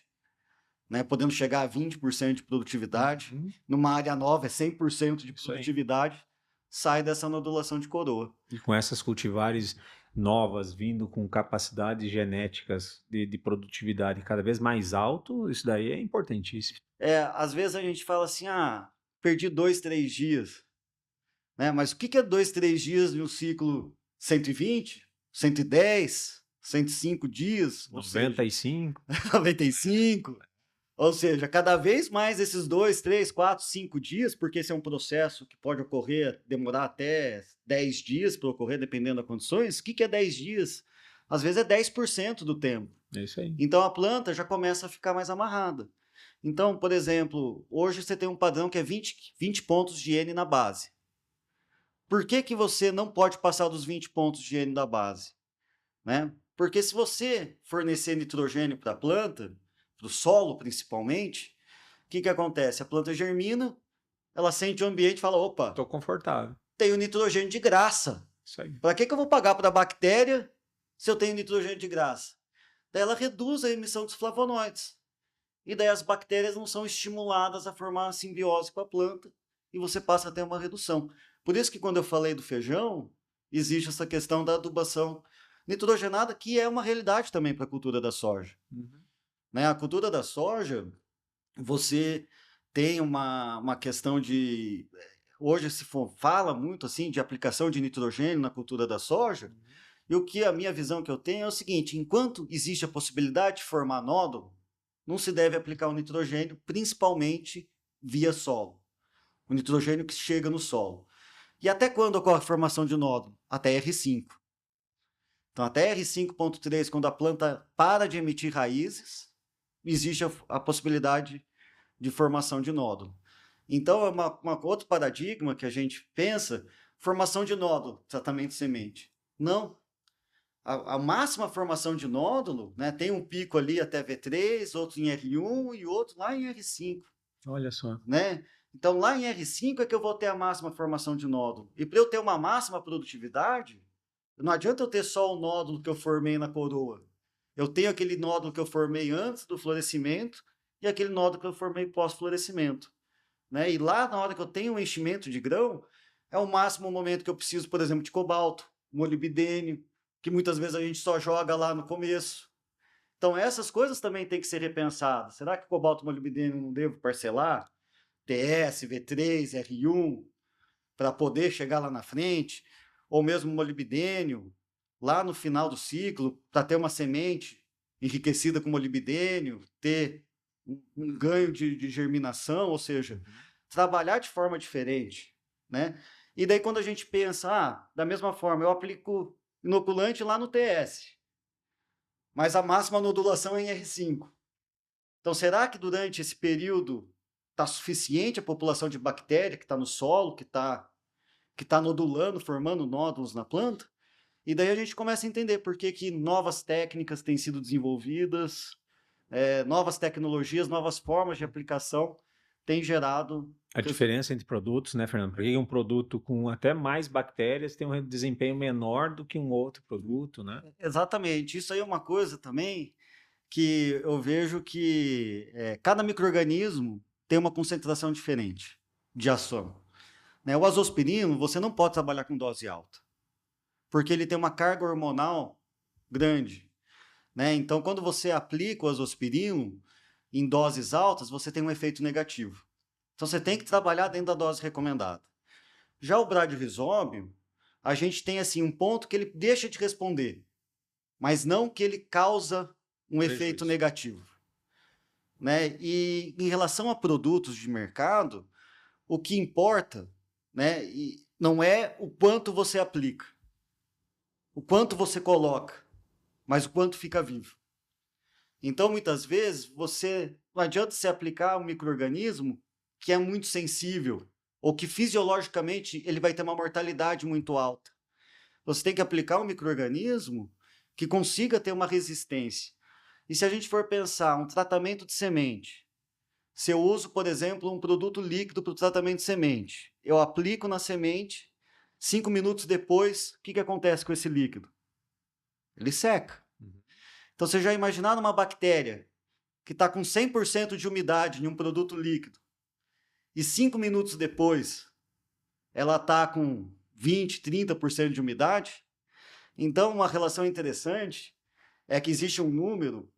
Speaker 3: Né? Podendo chegar a 20% de produtividade. Numa área nova, é 100% de produtividade. Sai dessa nodulação de coroa.
Speaker 2: E com essas cultivares novas, vindo com capacidades genéticas de produtividade cada vez mais alto, isso daí é importantíssimo.
Speaker 3: Às vezes a gente fala assim, perdi 2, 3 dias. Né? Mas o que é 2, 3 dias de um ciclo 120, 110, 105 dias?
Speaker 2: 95.
Speaker 3: 95. Ou seja, cada vez mais esses 2, 3, 4, 5 dias, porque esse é um processo que pode ocorrer, demorar até 10 dias para ocorrer, dependendo das condições. O que é 10 dias? Às vezes é 10% do tempo.
Speaker 2: É isso aí.
Speaker 3: Então a planta já começa a ficar mais amarrada. Então, por exemplo, hoje você tem um padrão que é 20 pontos de N na base. Por que você não pode passar dos 20 pontos de N da base? Né? Porque se você fornecer nitrogênio para a planta, para o solo principalmente, o que acontece? A planta germina, ela sente o ambiente e fala, opa,
Speaker 2: estou confortável.
Speaker 3: Tenho nitrogênio de graça.
Speaker 2: Isso aí.
Speaker 3: Para que eu vou pagar para a bactéria se eu tenho nitrogênio de graça? Daí ela reduz a emissão dos flavonoides. E daí as bactérias não são estimuladas a formar uma simbiose com a planta e você passa a ter uma redução. Por isso que quando eu falei do feijão, existe essa questão da adubação nitrogenada, que é uma realidade também para a cultura da soja. Né? A cultura da soja, você tem uma questão de... Hoje se fala muito assim de aplicação de nitrogênio na cultura da soja, e o que a minha visão que eu tenho é o seguinte, enquanto existe a possibilidade de formar nódulo, não se deve aplicar o nitrogênio, principalmente via solo. O nitrogênio que chega no solo. E até quando ocorre a formação de nódulo? Até R5. Então, até R5.3, quando a planta para de emitir raízes, existe a possibilidade de formação de nódulo. Então, é outro paradigma que a gente pensa, formação de nódulo, tratamento de semente. Não. A máxima formação de nódulo, né, tem um pico ali até V3, outro em R1 e outro lá em R5.
Speaker 2: Olha só.
Speaker 3: Né? Então, lá em R5 é que eu vou ter a máxima formação de nódulo. E para eu ter uma máxima produtividade, não adianta eu ter só o nódulo que eu formei na coroa. Eu tenho aquele nódulo que eu formei antes do florescimento e aquele nódulo que eu formei pós-florescimento. Né? E lá, na hora que eu tenho um enchimento de grão, é o máximo momento que eu preciso, por exemplo, de cobalto, molibdênio, que muitas vezes a gente só joga lá no começo. Então, essas coisas também têm que ser repensadas. Será que cobalto molibdênio não devo parcelar? TS, V3, R1, para poder chegar lá na frente? Ou mesmo molibdênio, lá no final do ciclo, para ter uma semente enriquecida com molibdênio, ter um ganho de germinação, ou seja, trabalhar de forma diferente, né? E daí quando a gente pensa, da mesma forma, eu aplico inoculante lá no TS, mas a máxima nodulação é em R5. Então, será que durante esse período está suficiente a população de bactéria que está no solo, que tá nodulando, formando nódulos na planta? E daí a gente começa a entender por que novas técnicas têm sido desenvolvidas, novas tecnologias, novas formas de aplicação têm gerado...
Speaker 2: A diferença entre produtos, né, Fernando? Porque um produto com até mais bactérias tem um desempenho menor do que um outro produto, né?
Speaker 3: Exatamente. Isso aí é uma coisa também que eu vejo que cada micro-organismo tem uma concentração diferente de ação. Né? O azospirino, você não pode trabalhar com dose alta, porque ele tem uma carga hormonal grande. Né? Então, quando você aplica o azospirino em doses altas, você tem um efeito negativo. Então, você tem que trabalhar dentro da dose recomendada. Já o bradyrhizóbio, a gente tem assim um ponto que ele deixa de responder, mas não que ele causa um efeito negativo. Né? E em relação a produtos de mercado, o que importa, né, não é o quanto você aplica, o quanto você coloca, mas o quanto fica vivo. Então, muitas vezes, não adianta você aplicar um micro-organismo que é muito sensível, ou que fisiologicamente ele vai ter uma mortalidade muito alta. Você tem que aplicar um micro-organismo que consiga ter uma resistência. E se a gente for pensar um tratamento de semente, se eu uso, por exemplo, um produto líquido para o tratamento de semente, eu aplico na semente, 5 minutos depois, o que acontece com esse líquido? Ele seca. Então, você já imaginaram uma bactéria que está com 100% de umidade em um produto líquido e 5 minutos depois ela está com 20%, 30% de umidade? Então, uma relação interessante é que existe um número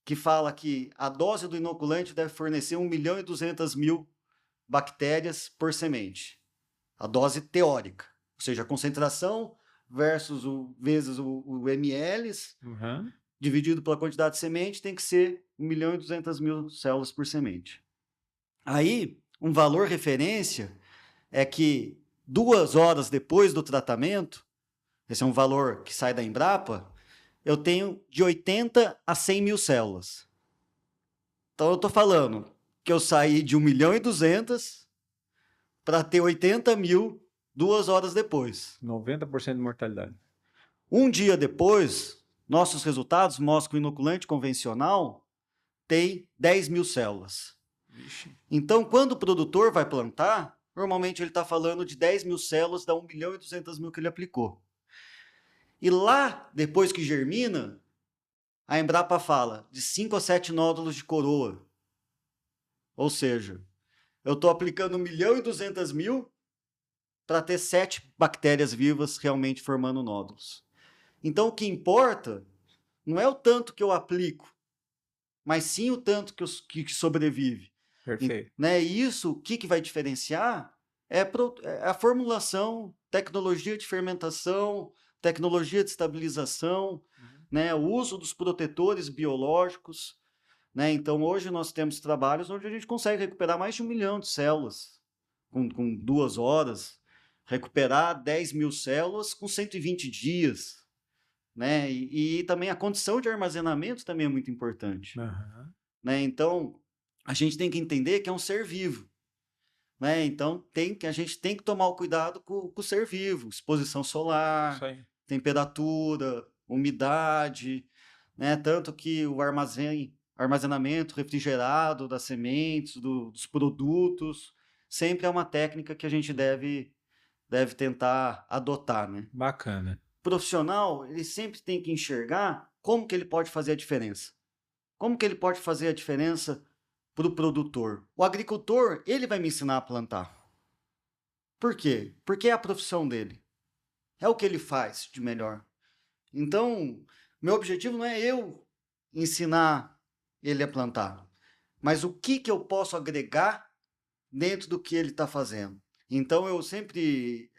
Speaker 3: que fala que a dose do inoculante deve fornecer 1.200.000 bactérias por semente. A dose teórica, ou seja, a concentração versus vezes o ml, dividido pela quantidade de semente, tem que ser 1.200.000 células por semente. Aí, um valor referência é que 2 horas depois do tratamento, esse é um valor que sai da Embrapa, eu tenho de 80 a 100 mil células. Então, eu estou falando que eu saí de 1.200.000 para ter 80 mil 2 horas depois.
Speaker 2: 90% de mortalidade.
Speaker 3: Um dia depois, nossos resultados mostram que o inoculante convencional tem 10 mil células. Ixi. Então, quando o produtor vai plantar, normalmente ele está falando de 10 mil células da 1.200.000 que ele aplicou. E lá, depois que germina, a Embrapa fala de 5 a 7 nódulos de coroa. Ou seja, eu estou aplicando 1.200.000 para ter 7 bactérias vivas realmente formando nódulos. Então, o que importa não é o tanto que eu aplico, mas sim o tanto que sobrevive.
Speaker 2: Perfeito.
Speaker 3: Né? E isso, o que vai diferenciar é a formulação, tecnologia de fermentação, tecnologia de estabilização, né? O uso dos protetores biológicos. Né? Então, hoje nós temos trabalhos onde a gente consegue recuperar mais de 1 milhão de células com 2 horas, recuperar 10 mil células com 120 dias. Né? E também a condição de armazenamento também é muito importante. Né? Então, a gente tem que entender que é um ser vivo. Né? Então, a gente tem que tomar o cuidado com o ser vivo, exposição solar, temperatura, umidade, né? Tanto que o armazenamento refrigerado das sementes, dos produtos, sempre é uma técnica que a gente deve tentar adotar. Né?
Speaker 2: Bacana.
Speaker 3: O profissional, ele sempre tem que enxergar como que ele pode fazer a diferença. Como que ele pode fazer a diferença para o produtor? O agricultor, ele vai me ensinar a plantar. Por quê? Porque é a profissão dele. É o que ele faz de melhor. Então, meu objetivo não é eu ensinar ele a plantar, mas o que eu posso agregar dentro do que ele está fazendo. Então, eu sempre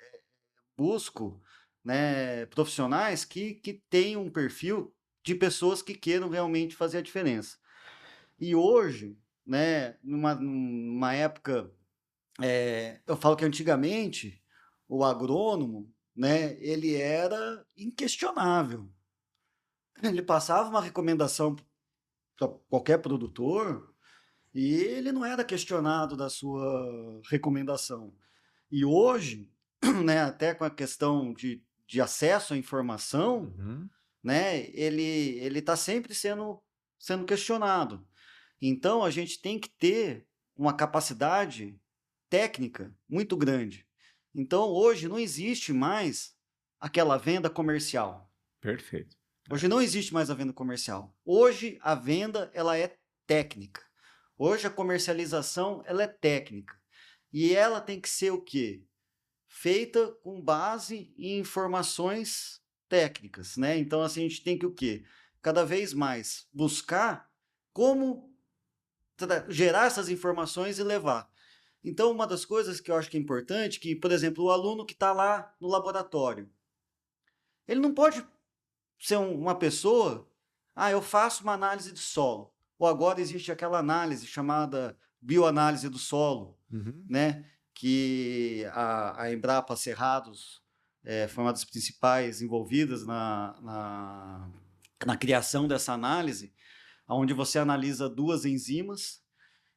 Speaker 3: busco, né, profissionais que tenham um perfil de pessoas que queiram realmente fazer a diferença. E hoje, né, numa época, eu falo que antigamente o agrônomo, né, ele era inquestionável. Ele passava uma recomendação para qualquer produtor e ele não era questionado da sua recomendação. E hoje, né, até com a questão de acesso à informação,
Speaker 2: Uhum.
Speaker 3: né, ele está sempre sendo questionado. Então, a gente tem que ter uma capacidade técnica muito grande. Então, hoje não existe mais aquela venda comercial.
Speaker 2: Perfeito.
Speaker 3: Hoje não existe mais a venda comercial. Hoje a venda ela é técnica. Hoje a comercialização ela é técnica. E ela tem que ser o quê? Feita com base em informações técnicas, né? Então assim, a gente tem que o quê? Cada vez mais buscar como gerar essas informações e levar. Então, uma das coisas que eu acho que é importante, que, por exemplo, o aluno que está lá no laboratório, ele não pode ser uma pessoa, eu faço uma análise de solo, ou agora existe aquela análise chamada bioanálise do solo,
Speaker 2: Uhum.
Speaker 3: né? Que a Embrapa Cerrados foi uma das principais envolvidas na criação dessa análise, onde você analisa 2 enzimas,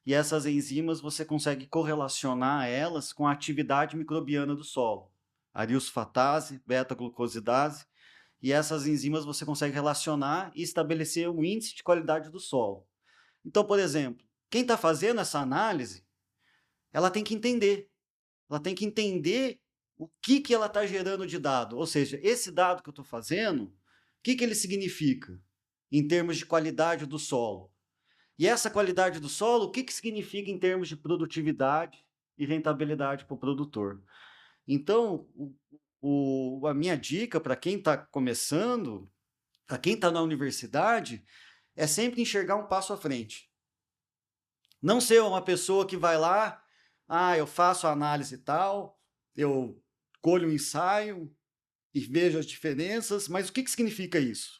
Speaker 3: e essas enzimas você consegue correlacionar elas com a atividade microbiana do solo. Arilsulfatase, beta-glucosidase, e essas enzimas você consegue relacionar e estabelecer um índice de qualidade do solo. Então, por exemplo, quem está fazendo essa análise, ela tem que entender. Ela tem que entender o que ela está gerando de dado. Ou seja, esse dado que eu estou fazendo, o que ele significa em termos de qualidade do solo? E essa qualidade do solo, o que significa em termos de produtividade e rentabilidade para o produtor? Então, a minha dica para quem está começando, para quem está na universidade, é sempre enxergar um passo à frente. Não ser uma pessoa que vai lá, eu faço a análise tal, eu colho um ensaio e vejo as diferenças, mas o que significa isso?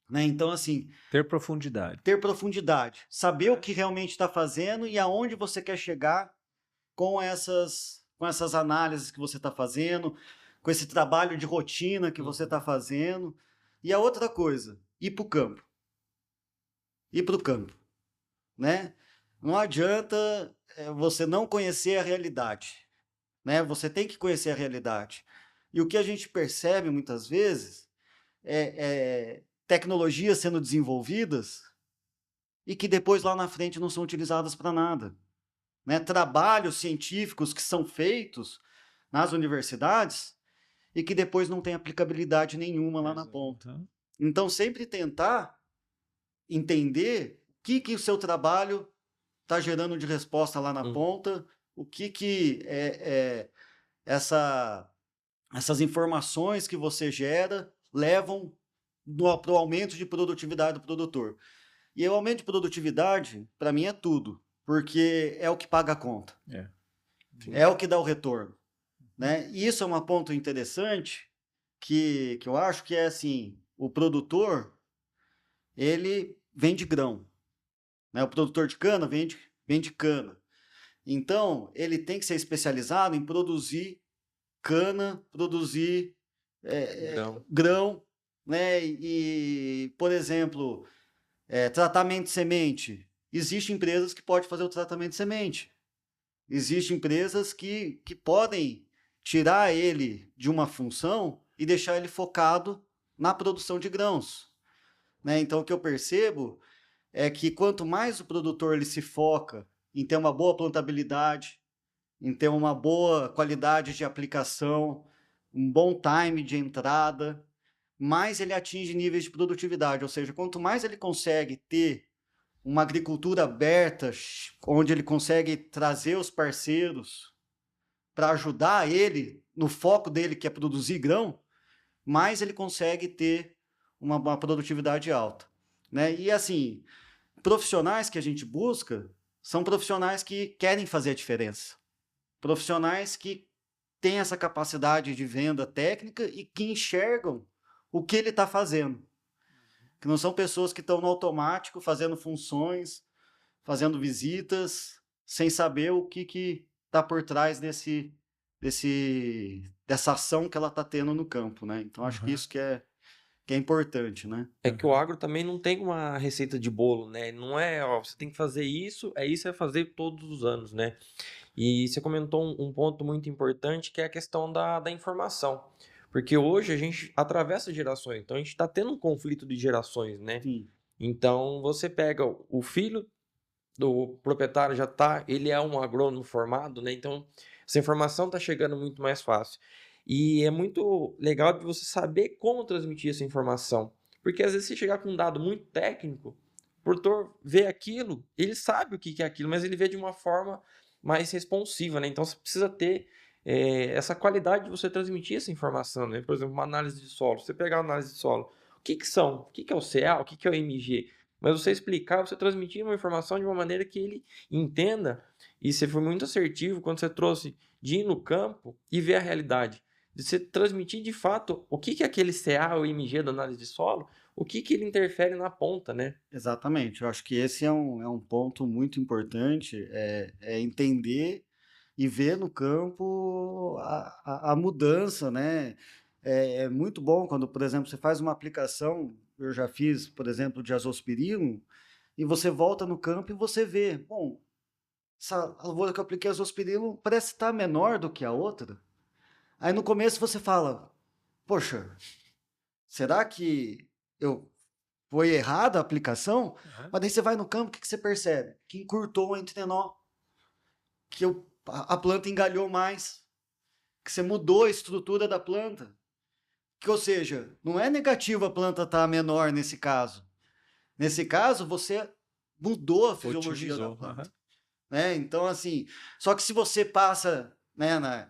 Speaker 3: Né? Então, assim,
Speaker 2: Ter profundidade.
Speaker 3: ter profundidade, saber o que realmente está fazendo e aonde você quer chegar com essas análises que você está fazendo, com esse trabalho de rotina que você está fazendo. E a outra coisa, ir para o campo. Ir para o campo. Né? Não adianta você não conhecer a realidade. Né? Você tem que conhecer a realidade. E o que a gente percebe muitas vezes é tecnologias sendo desenvolvidas e que depois lá na frente não são utilizadas para nada. Né? Trabalhos científicos que são feitos nas universidades e que depois não tem aplicabilidade nenhuma lá na ponta. Então, sempre tentar entender o que o seu trabalho está gerando de resposta lá na ponta, o que essas informações que você gera levam para o aumento de produtividade do produtor. E o aumento de produtividade, para mim, é tudo, porque é o que paga a conta. É o que dá o retorno. Né? E isso é um ponto interessante que eu acho que é assim, o produtor, ele vende grão. Né? O produtor de cana vende cana. Então, ele tem que ser especializado em produzir cana, produzir grão, né? E, por exemplo, tratamento de semente. Existem empresas que podem fazer o tratamento de semente. Existem empresas que podem tirar ele de uma função e deixar ele focado na produção de grãos. Né? Então, o que eu percebo é que quanto mais o produtor ele se foca em ter uma boa plantabilidade, em ter uma boa qualidade de aplicação, um bom time de entrada, mais ele atinge níveis de produtividade. Ou seja, quanto mais ele consegue ter uma agricultura aberta, onde ele consegue trazer os parceiros para ajudar ele no foco dele, que é produzir grão, mais ele consegue ter uma produtividade alta. né? E assim, profissionais que a gente busca são profissionais que querem fazer a diferença. Profissionais que têm essa capacidade de venda técnica e que enxergam o que ele está fazendo. Que não são pessoas que estão no automático fazendo funções, fazendo visitas, sem saber o que está por trás dessa ação que ela está tendo no campo, né? Então, acho que isso que é importante, né?
Speaker 1: É que o agro também não tem uma receita de bolo, né? Não é, ó, você tem que fazer isso, vai fazer todos os anos, né? E você comentou um ponto muito importante que é a questão da informação. Porque hoje a gente atravessa gerações, então a gente está tendo um conflito de gerações, né?
Speaker 3: Sim.
Speaker 1: Então você pega o filho do proprietário ele é um agrônomo formado, né? Então essa informação está chegando muito mais fácil. E é muito legal de você saber como transmitir essa informação. Porque às vezes você chegar com um dado muito técnico, o produtor vê aquilo, ele sabe o que é aquilo, mas ele vê de uma forma mais responsiva, né? Então você precisa ter essa qualidade de você transmitir essa informação, né? Por exemplo, uma análise de solo. Você pegar a análise de solo, o que são? O que é o CA? O que é o MG? Mas você explicar, você transmitir uma informação de uma maneira que ele entenda. E você foi muito assertivo quando você trouxe de ir no campo e ver a realidade. De você transmitir de fato o que é aquele CA ou MG da análise de solo, o que ele interfere na ponta, né?
Speaker 3: Exatamente. Eu acho que esse é um ponto muito importante, é entender e ver no campo a mudança, né? É muito bom quando, por exemplo, você faz uma aplicação, eu já fiz, por exemplo, de azospirilo, e você volta no campo e você vê, bom, essa lavoura que eu apliquei azospirilo parece estar menor do que a outra. Aí no começo você fala, poxa, será que eu foi errada a aplicação? Mas daí você vai no campo, o que você percebe? Que encurtou o entrenó, que a planta engalhou mais, que você mudou a estrutura da planta. Que, ou seja, não é negativo a planta estar menor nesse caso. Nesse caso, você mudou a fisiologia da planta. Né? Então, assim, só que se você passa, né,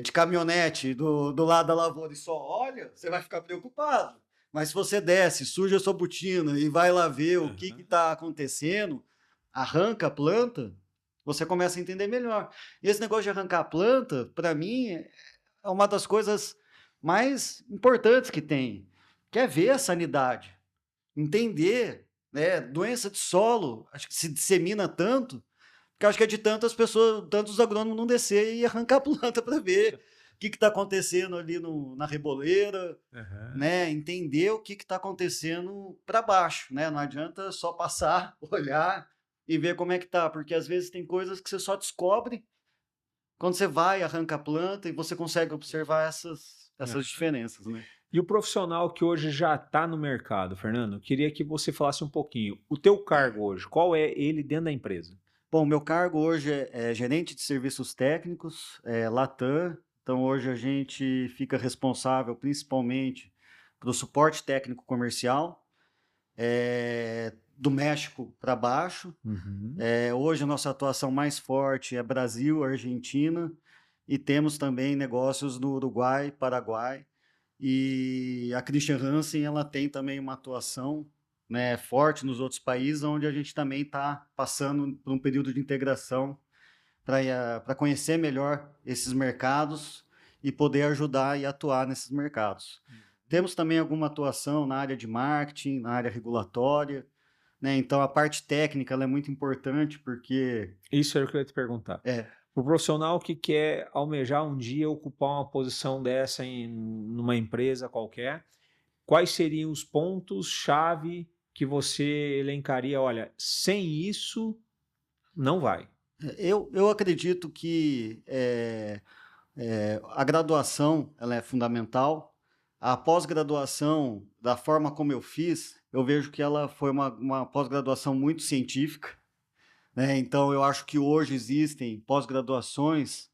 Speaker 3: de caminhonete do lado da lavoura e só olha, você vai ficar preocupado. Mas se você desce, suja a sua botina e vai lá ver o que está acontecendo, arranca a planta, você começa a entender melhor. E esse negócio de arrancar a planta, para mim, é uma das coisas mais importantes que tem, que é ver a sanidade, entender, né, doença de solo, acho que se dissemina tanto, porque acho que é de tantas pessoas, tantos agrônomos não descer e arrancar a planta para ver o que está acontecendo ali na reboleira, né? Entender o que está acontecendo para baixo, né? Não adianta só passar, olhar e ver como é que tá, porque às vezes tem coisas que você só descobre quando você vai, arranca a planta e você consegue observar essas diferenças, né?
Speaker 2: E o profissional que hoje já está no mercado, Fernando, eu queria que você falasse um pouquinho. O teu cargo hoje, qual é ele dentro da empresa?
Speaker 3: Bom, meu cargo hoje é gerente de serviços técnicos, Latam. Então, hoje a gente fica responsável principalmente pelo suporte técnico comercial, do México para baixo. Hoje a nossa atuação mais forte é Brasil, Argentina, e temos também negócios no Uruguai, Paraguai. E a Christian Hansen, ela tem também uma atuação, né, forte nos outros países, onde a gente também está passando por um período de integração para conhecer melhor esses mercados e poder ajudar e atuar nesses mercados. Temos também alguma atuação na área de marketing, na área regulatória, né? Então a parte técnica ela é muito importante porque...
Speaker 2: Isso era o que eu ia te perguntar. O profissional que quer almejar um dia ocupar uma posição dessa numa empresa qualquer, quais seriam os pontos-chave que você elencaria? Olha, sem isso, não vai.
Speaker 3: Eu acredito que a graduação ela é fundamental. A pós-graduação, da forma como eu fiz, eu vejo que ela foi uma pós-graduação muito científica. Né? Então, eu acho que hoje existem pós-graduações,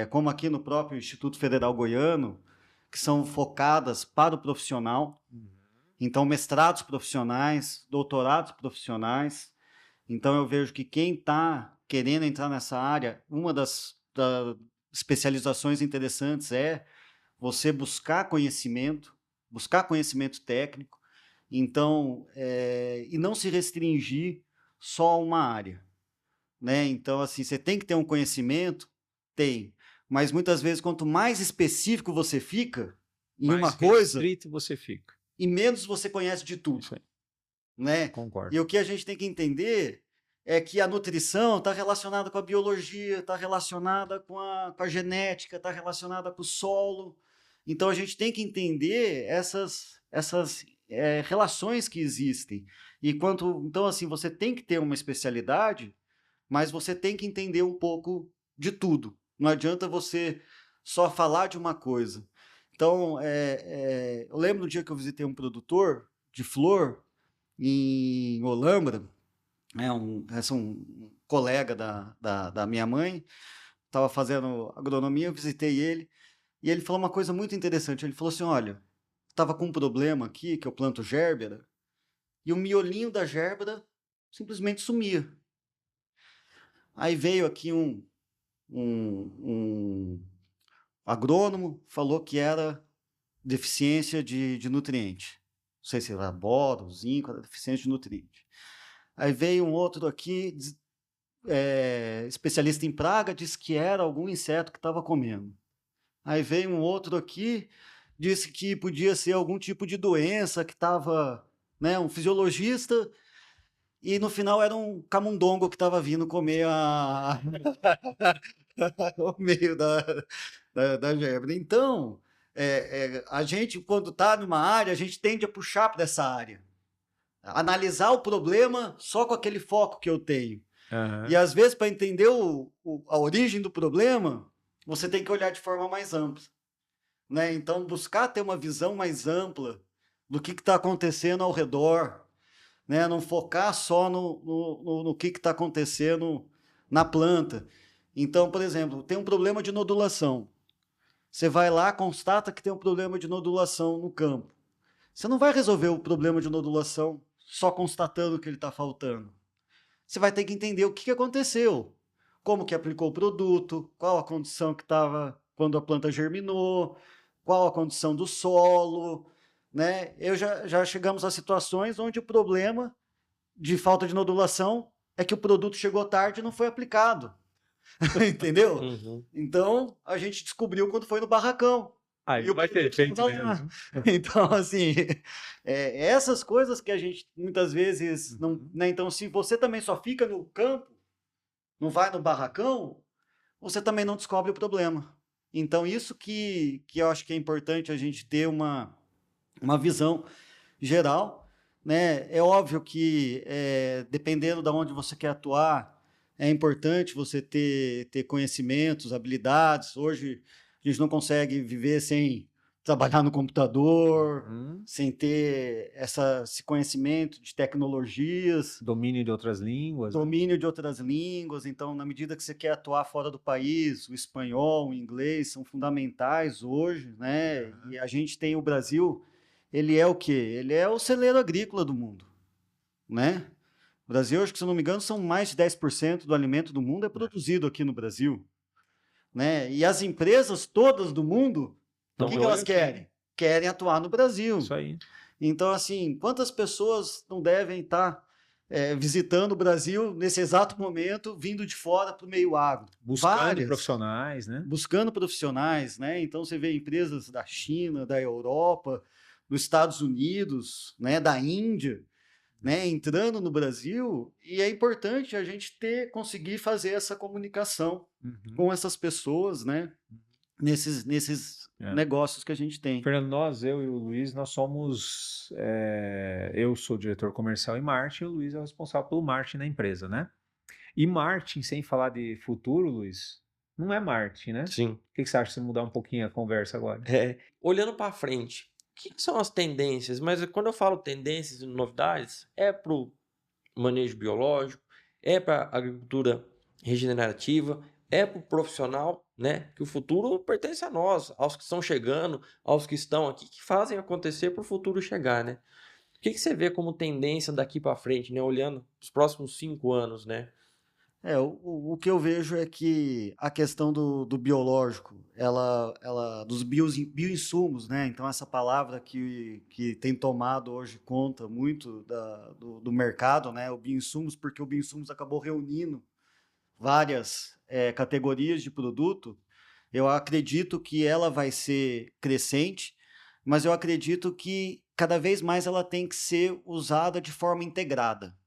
Speaker 3: como aqui no próprio Instituto Federal Goiano, que são focadas para o profissional. Então, mestrados profissionais, doutorados profissionais. Então, eu vejo que quem está querendo entrar nessa área, uma das especializações interessantes é você buscar conhecimento técnico, Então, e não se restringir só a uma área, né? Então, assim, você tem que ter um conhecimento, tem, mas muitas vezes quanto mais específico você fica em
Speaker 2: Mais
Speaker 3: uma coisa,
Speaker 2: restrito você fica.
Speaker 3: e menos você conhece de tudo,
Speaker 2: Isso aí,
Speaker 3: né?
Speaker 2: concordo.
Speaker 3: E o que a gente tem que entender é que a nutrição está relacionada com a biologia, está relacionada com a genética, está relacionada com o solo. Então, a gente tem que entender essas relações que existem. Então, assim, você tem que ter uma especialidade, mas você tem que entender um pouco de tudo. Não adianta você só falar de uma coisa. Então, eu lembro do dia que eu visitei um produtor de flor em Olambra, né, um colega da minha mãe, estava fazendo agronomia, eu visitei ele, e ele falou uma coisa muito interessante. Ele falou assim: olha, estava com um problema aqui, que eu planto gérbera, e o miolinho da gérbera simplesmente sumia. Aí veio aqui um agrônomo, falou que era deficiência de nutriente. Não sei se era boro, zinco, era deficiência de nutriente. Aí veio um outro aqui, especialista em praga, disse que era algum inseto que estava comendo. Aí veio um outro aqui, disse que podia ser algum tipo de doença que estava, né, um fisiologista, e no final era um camundongo que estava vindo comer o meio da gérbera. Então, a gente, quando está numa área, a gente tende a puxar para essa área. Analisar o problema só com aquele foco que eu tenho.
Speaker 2: Aham.
Speaker 3: E às vezes, para entender a origem do problema, você tem que olhar de forma mais ampla, né? Então, buscar ter uma visão mais ampla do que está acontecendo ao redor, né? Não focar só no que está acontecendo na planta. Então, por exemplo, tem um problema de nodulação. Você vai lá, constata que tem um problema de nodulação no campo. Você não vai resolver o problema de nodulação só constatando que ele está faltando. Você vai ter que entender o que aconteceu, como que aplicou o produto, qual a condição que estava quando a planta germinou, qual a condição do solo, né? Já chegamos a situações onde o problema de falta de nodulação é que o produto chegou tarde e não foi aplicado, entendeu?
Speaker 1: Uhum.
Speaker 3: Então, a gente descobriu quando foi no barracão.
Speaker 2: Aí
Speaker 3: E o
Speaker 2: vai ter
Speaker 3: produto
Speaker 2: efeito
Speaker 3: estava lá.
Speaker 2: mesmo.
Speaker 3: Então, assim, essas coisas que a gente muitas vezes não, né? Então, se você também só fica no campo, não vai no barracão, você também não descobre o problema. Então, isso que eu acho que é importante a gente ter uma visão geral, né? É óbvio que, dependendo de onde você quer atuar, é importante você ter conhecimentos, habilidades. Hoje, a gente não consegue viver sem trabalhar no computador, sem ter esse conhecimento de tecnologias,
Speaker 2: Domínio de outras línguas. Né?
Speaker 3: domínio de outras línguas. Então, na medida que você quer atuar fora do país, o espanhol, o inglês são fundamentais hoje, né? E a gente tem o Brasil, ele é o quê? Ele é o celeiro agrícola do mundo, né? O Brasil, acho que, se eu não me engano, são mais de 10% do alimento do mundo é produzido aqui no Brasil, né? E as empresas todas do mundo, o que elas querem? Querem atuar no Brasil.
Speaker 2: Isso aí.
Speaker 3: Então, assim, quantas pessoas não devem estar visitando o Brasil nesse exato momento, vindo de fora para o meio agro?
Speaker 2: Buscando
Speaker 3: Várias.
Speaker 2: profissionais, né?
Speaker 3: Buscando profissionais, né? Então, você vê empresas da China, da Europa, dos Estados Unidos, né? Da Índia, né? Entrando no Brasil, e é importante a gente conseguir fazer essa comunicação com essas pessoas, né? Nesses negócios que a gente tem.
Speaker 2: Fernando, eu e o Luiz, nós somos. Eu sou diretor comercial em marketing e o Luiz é o responsável pelo marketing da empresa, né? E marketing, sem falar de futuro, Luiz, não é marketing, né?
Speaker 1: Sim.
Speaker 2: O que você acha de mudar um pouquinho a conversa agora?
Speaker 1: Olhando para frente, o que são as tendências? Mas quando eu falo tendências e novidades, é para o manejo biológico, é para a agricultura regenerativa, é para o profissional, né? Que o futuro pertence a nós, aos que estão chegando, aos que estão aqui, que fazem acontecer para o futuro chegar, né? O que você vê como tendência daqui para frente, né? Olhando os próximos 5 anos, né?
Speaker 3: O que eu vejo é que a questão do biológico, dos bioinsumos, né? Então, essa palavra que tem tomado hoje conta muito do mercado, né? O bioinsumos, porque o bioinsumos acabou reunindo várias categorias de produto. Eu acredito que ela vai ser crescente, mas eu acredito que cada vez mais ela tem que ser usada de forma integrada,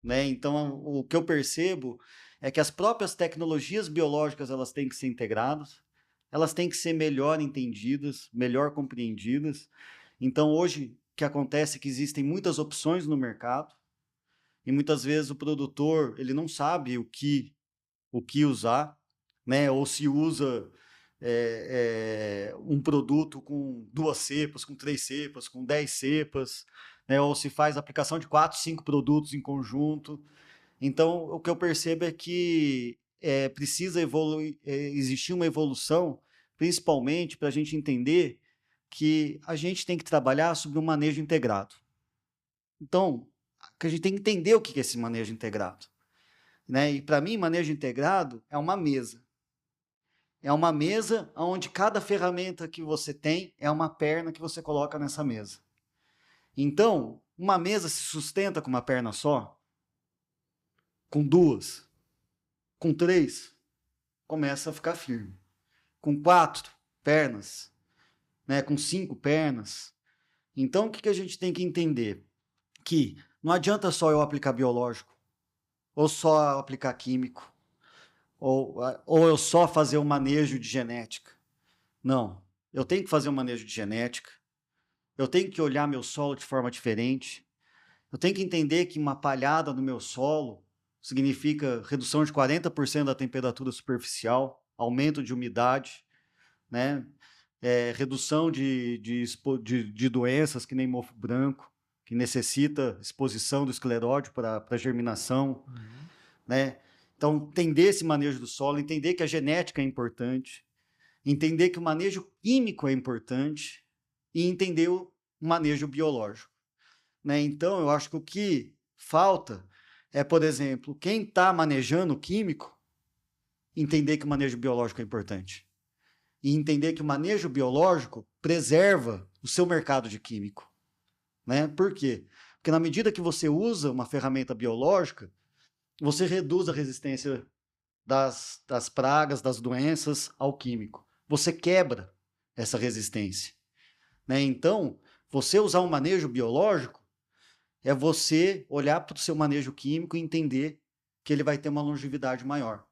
Speaker 3: né? Então, o que eu percebo é que as próprias tecnologias biológicas elas têm que ser integradas, elas têm que ser melhor entendidas, melhor compreendidas. Então, hoje, o que acontece é que existem muitas opções no mercado e muitas vezes o produtor ele não sabe o que usar, né? Ou se usa um produto com 2 cepas, com 3 cepas, com 10 cepas, né? Ou se faz aplicação de 4, 5 produtos em conjunto. Então, o que eu percebo é que precisa existir uma evolução, principalmente para a gente entender que a gente tem que trabalhar sobre um manejo integrado. Então, a gente tem que entender o que é esse manejo integrado, né? E para mim, manejo integrado é uma mesa. É uma mesa onde cada ferramenta que você tem é uma perna que você coloca nessa mesa. Então, uma mesa se sustenta com uma perna só? Com 2? Com 3? Começa a ficar firme. Com 4 pernas, né? Com 5 pernas. Então, o que a gente tem que entender? Que não adianta só eu aplicar biológico, ou só aplicar químico, ou eu só fazer um manejo de genética. Não, eu tenho que fazer um manejo de genética, eu tenho que olhar meu solo de forma diferente, eu tenho que entender que uma palhada no meu solo significa redução de 40% da temperatura superficial, aumento de umidade, né? Redução de doenças que nem mofo branco, que necessita exposição do escleródio para germinação, né? Então, entender esse manejo do solo, entender que a genética é importante, entender que o manejo químico é importante e entender o manejo biológico, né? Então, eu acho que o que falta é, por exemplo, quem está manejando o químico, entender que o manejo biológico é importante. E entender que o manejo biológico preserva o seu mercado de químico, né? Por quê? Porque na medida que você usa uma ferramenta biológica, você reduz a resistência das pragas, das doenças ao químico. Você quebra essa resistência, né? Então, você usar um manejo biológico é você olhar para o seu manejo químico e entender que ele vai ter uma longevidade maior,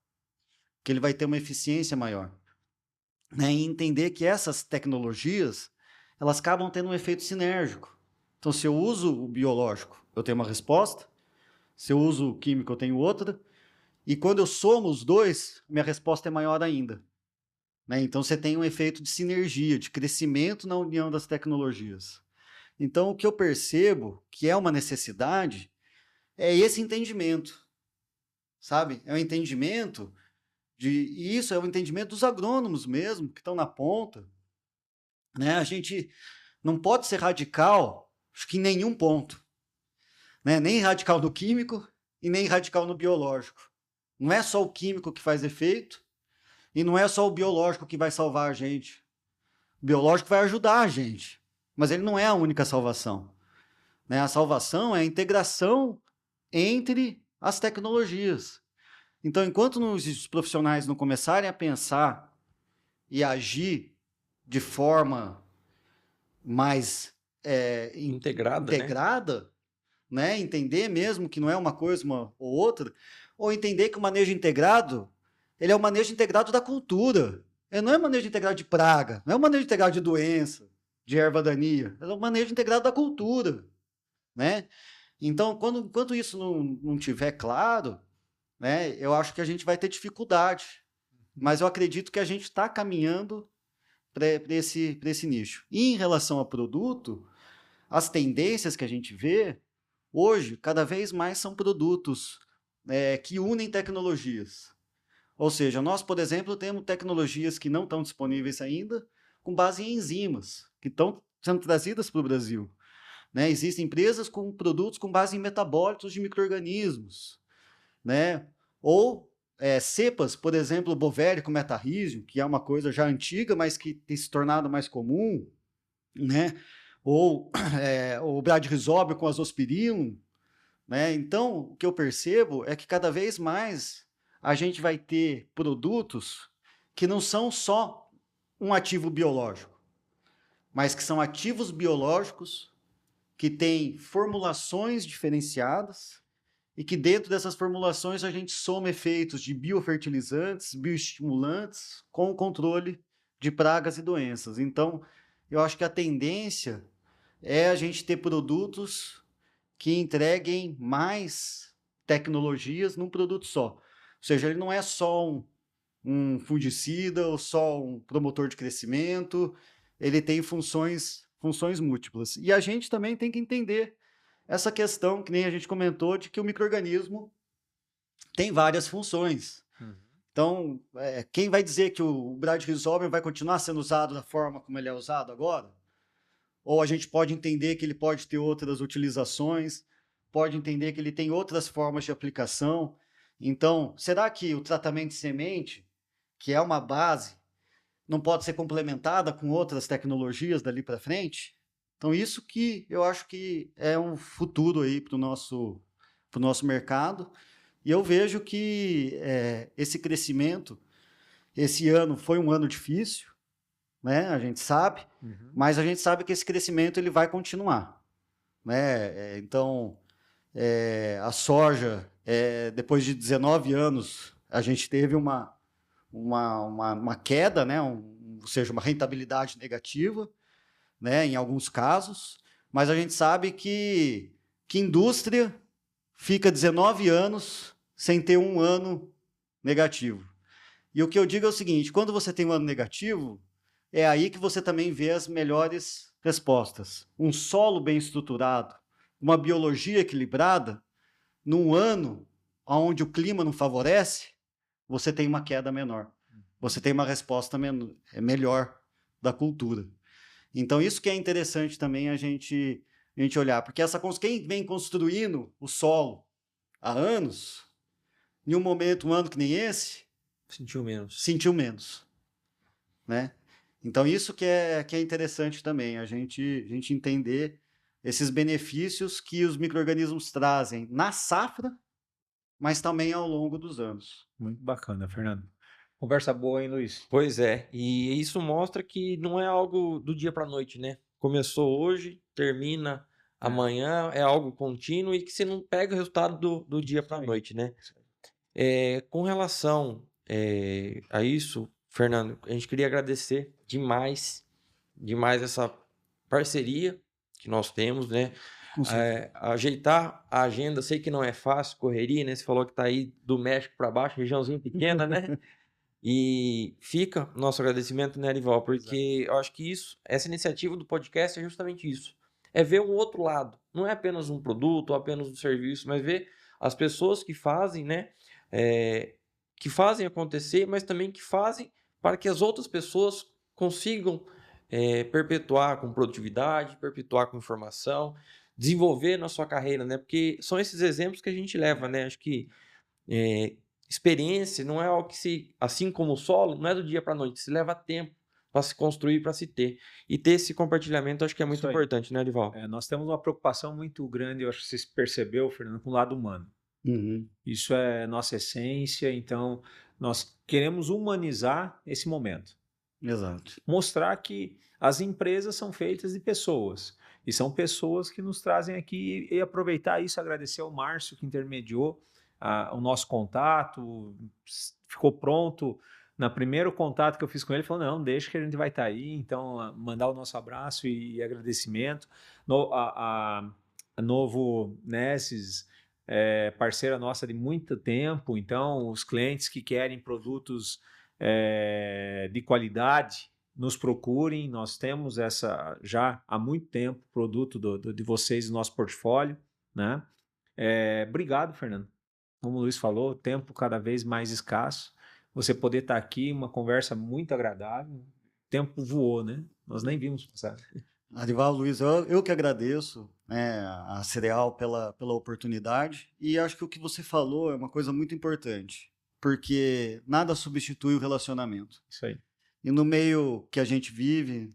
Speaker 3: que ele vai ter uma eficiência maior, né? E entender que essas tecnologias elas acabam tendo um efeito sinérgico. Então, se eu uso o biológico, eu tenho uma resposta. Se eu uso o químico, eu tenho outra. E quando eu somo os dois, minha resposta é maior ainda, né? Então, você tem um efeito de sinergia, de crescimento na união das tecnologias. Então, o que eu percebo que é uma necessidade é esse entendimento, sabe? É um entendimento e isso é um entendimento dos agrônomos mesmo, que estão na ponta, né? A gente não pode ser radical, acho que em nenhum ponto, né? Nem radical no químico e nem radical no biológico. Não é só o químico que faz efeito e não é só o biológico que vai salvar a gente. O biológico vai ajudar a gente, mas ele não é a única salvação, né? A salvação é a integração entre as tecnologias. Então, enquanto os profissionais não começarem a pensar e agir de forma mais integrada, né? Entender mesmo que não é uma coisa ou outra, ou entender que o manejo integrado ele é o manejo integrado da cultura. Ele não é manejo integrado de praga, não é o manejo integrado de doença, de erva daninha, é o manejo integrado da cultura, né? Então, enquanto isso não tiver claro, né, eu acho que a gente vai ter dificuldade. Mas eu acredito que a gente está caminhando para esse nicho. E em relação a produto, as tendências que a gente vê hoje, cada vez mais são produtos que unem tecnologias. Ou seja, nós, por exemplo, temos tecnologias que não estão disponíveis ainda, com base em enzimas, que estão sendo trazidas para o Brasil, né? Existem empresas com produtos com base em metabólitos de micro-organismos, né? Ou cepas, por exemplo, Bovéria com metarrísio, que é uma coisa já antiga, mas que tem se tornado mais comum, né? Ou o bradyrhizóbio com azospirillum, né? Então, o que eu percebo é que cada vez mais a gente vai ter produtos que não são só um ativo biológico, mas que são ativos biológicos que têm formulações diferenciadas e que dentro dessas formulações a gente soma efeitos de biofertilizantes, bioestimulantes com o controle de pragas e doenças. Então, eu acho que a tendência é a gente ter produtos que entreguem mais tecnologias num produto só. Ou seja, ele não é só um fungicida ou só um promotor de crescimento, ele tem funções múltiplas. E a gente também tem que entender essa questão, que nem a gente comentou, de que o micro-organismo tem várias funções. Então, quem vai dizer que o bradyrhizóbio vai continuar sendo usado da forma como ele é usado agora? Ou a gente pode entender que ele pode ter outras utilizações, pode entender que ele tem outras formas de aplicação. Então, será que o tratamento de semente, que é uma base, não pode ser complementada com outras tecnologias dali para frente? Então, isso que eu acho que é um futuro aí para o nosso mercado. E eu vejo que esse crescimento, esse ano foi um ano difícil, né? A gente sabe, mas a gente sabe que esse crescimento ele vai continuar, né? Então, a soja, depois de 19 anos, a gente teve uma queda, né? Ou seja, uma rentabilidade negativa, né? Em alguns casos, mas a gente sabe que indústria fica 19 anos sem ter um ano negativo. E o que eu digo é o seguinte: quando você tem um ano negativo, é aí que você também vê as melhores respostas. Um solo bem estruturado, uma biologia equilibrada, num ano onde o clima não favorece, você tem uma queda menor. Você tem uma resposta melhor da cultura. Então, isso que é interessante também a gente olhar. Porque quem vem construindo o solo há anos, em um momento, um ano que nem esse, sentiu menos. Né? Então, isso que é interessante também, a gente entender esses benefícios que os micro-organismos trazem na safra, mas também ao longo dos anos.
Speaker 2: Muito bacana, Fernando. Conversa boa, hein, Luiz?
Speaker 1: Pois é, e isso mostra que não é algo do dia para a noite, né? Começou hoje, termina amanhã, é algo contínuo e que você não pega o resultado do dia para a noite, né? Com relação a isso, Fernando, a gente queria agradecer demais essa parceria que nós temos, né? Ajeitar a agenda, sei que não é fácil, correria, né? Você falou que tá aí do México para baixo, regiãozinha pequena, né? E fica nosso agradecimento, né, Arival? Porque eu acho que essa iniciativa do podcast é justamente isso. É ver um outro lado. Não é apenas um produto ou apenas um serviço, mas ver as pessoas que fazem, né? Que fazem acontecer, mas também que fazem para que as outras pessoas consigam perpetuar com produtividade, perpetuar com informação, desenvolver na sua carreira, né? Porque são esses exemplos que a gente leva, né? Acho que experiência não é algo que assim como o solo, não é do dia para a noite, se leva tempo para se construir, para se ter. E ter esse compartilhamento acho que é muito importante, né, Arival?
Speaker 2: Nós temos uma preocupação muito grande, eu acho que você percebeu, Fernando, com o lado humano. Isso é nossa essência, então nós queremos humanizar esse momento.
Speaker 3: Exato.
Speaker 2: Mostrar que as empresas são feitas de pessoas. E são pessoas que nos trazem aqui e aproveitar isso, agradecer ao Márcio que intermediou o nosso contato, ficou pronto. No primeiro contato que eu fiz com ele, ele falou, não, deixa que a gente vai estar aí, então mandar o nosso abraço e agradecimento. A Novo Nesses, parceira nossa de muito tempo, então os clientes que querem produtos de qualidade, nos procurem, nós temos já há muito tempo produto de vocês no nosso portfólio, né? Obrigado, Fernando. Como o Luiz falou, tempo cada vez mais escasso, você poder estar aqui, uma conversa muito agradável, o tempo voou, né? Nós nem vimos passar.
Speaker 3: Arival, Luiz, eu que agradeço, né, a Cereal pela oportunidade. E acho que o que você falou é uma coisa muito importante, porque nada substitui o relacionamento.
Speaker 2: Isso aí.
Speaker 3: E no meio que a gente vive,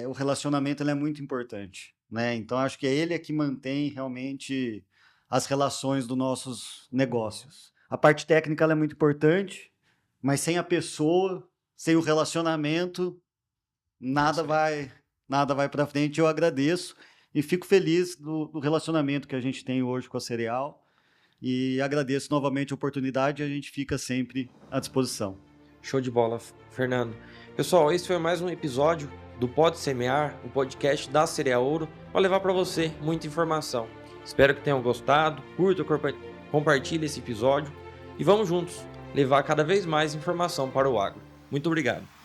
Speaker 3: o relacionamento ele é muito importante, né? Então acho que é ele que mantém realmente as relações dos nossos negócios. A parte técnica ela é muito importante, mas sem a pessoa, sem o relacionamento, nada vai para frente. Eu agradeço e fico feliz do relacionamento que a gente tem hoje com a Cereal e agradeço novamente a oportunidade e a gente fica sempre à disposição.
Speaker 1: Show de bola, Fernando. Pessoal, esse foi mais um episódio do Pode Semear, o podcast da Cereal Ouro, para levar para você muita informação. Espero que tenham gostado, curta, compartilhe esse episódio e vamos juntos levar cada vez mais informação para o agro. Muito obrigado.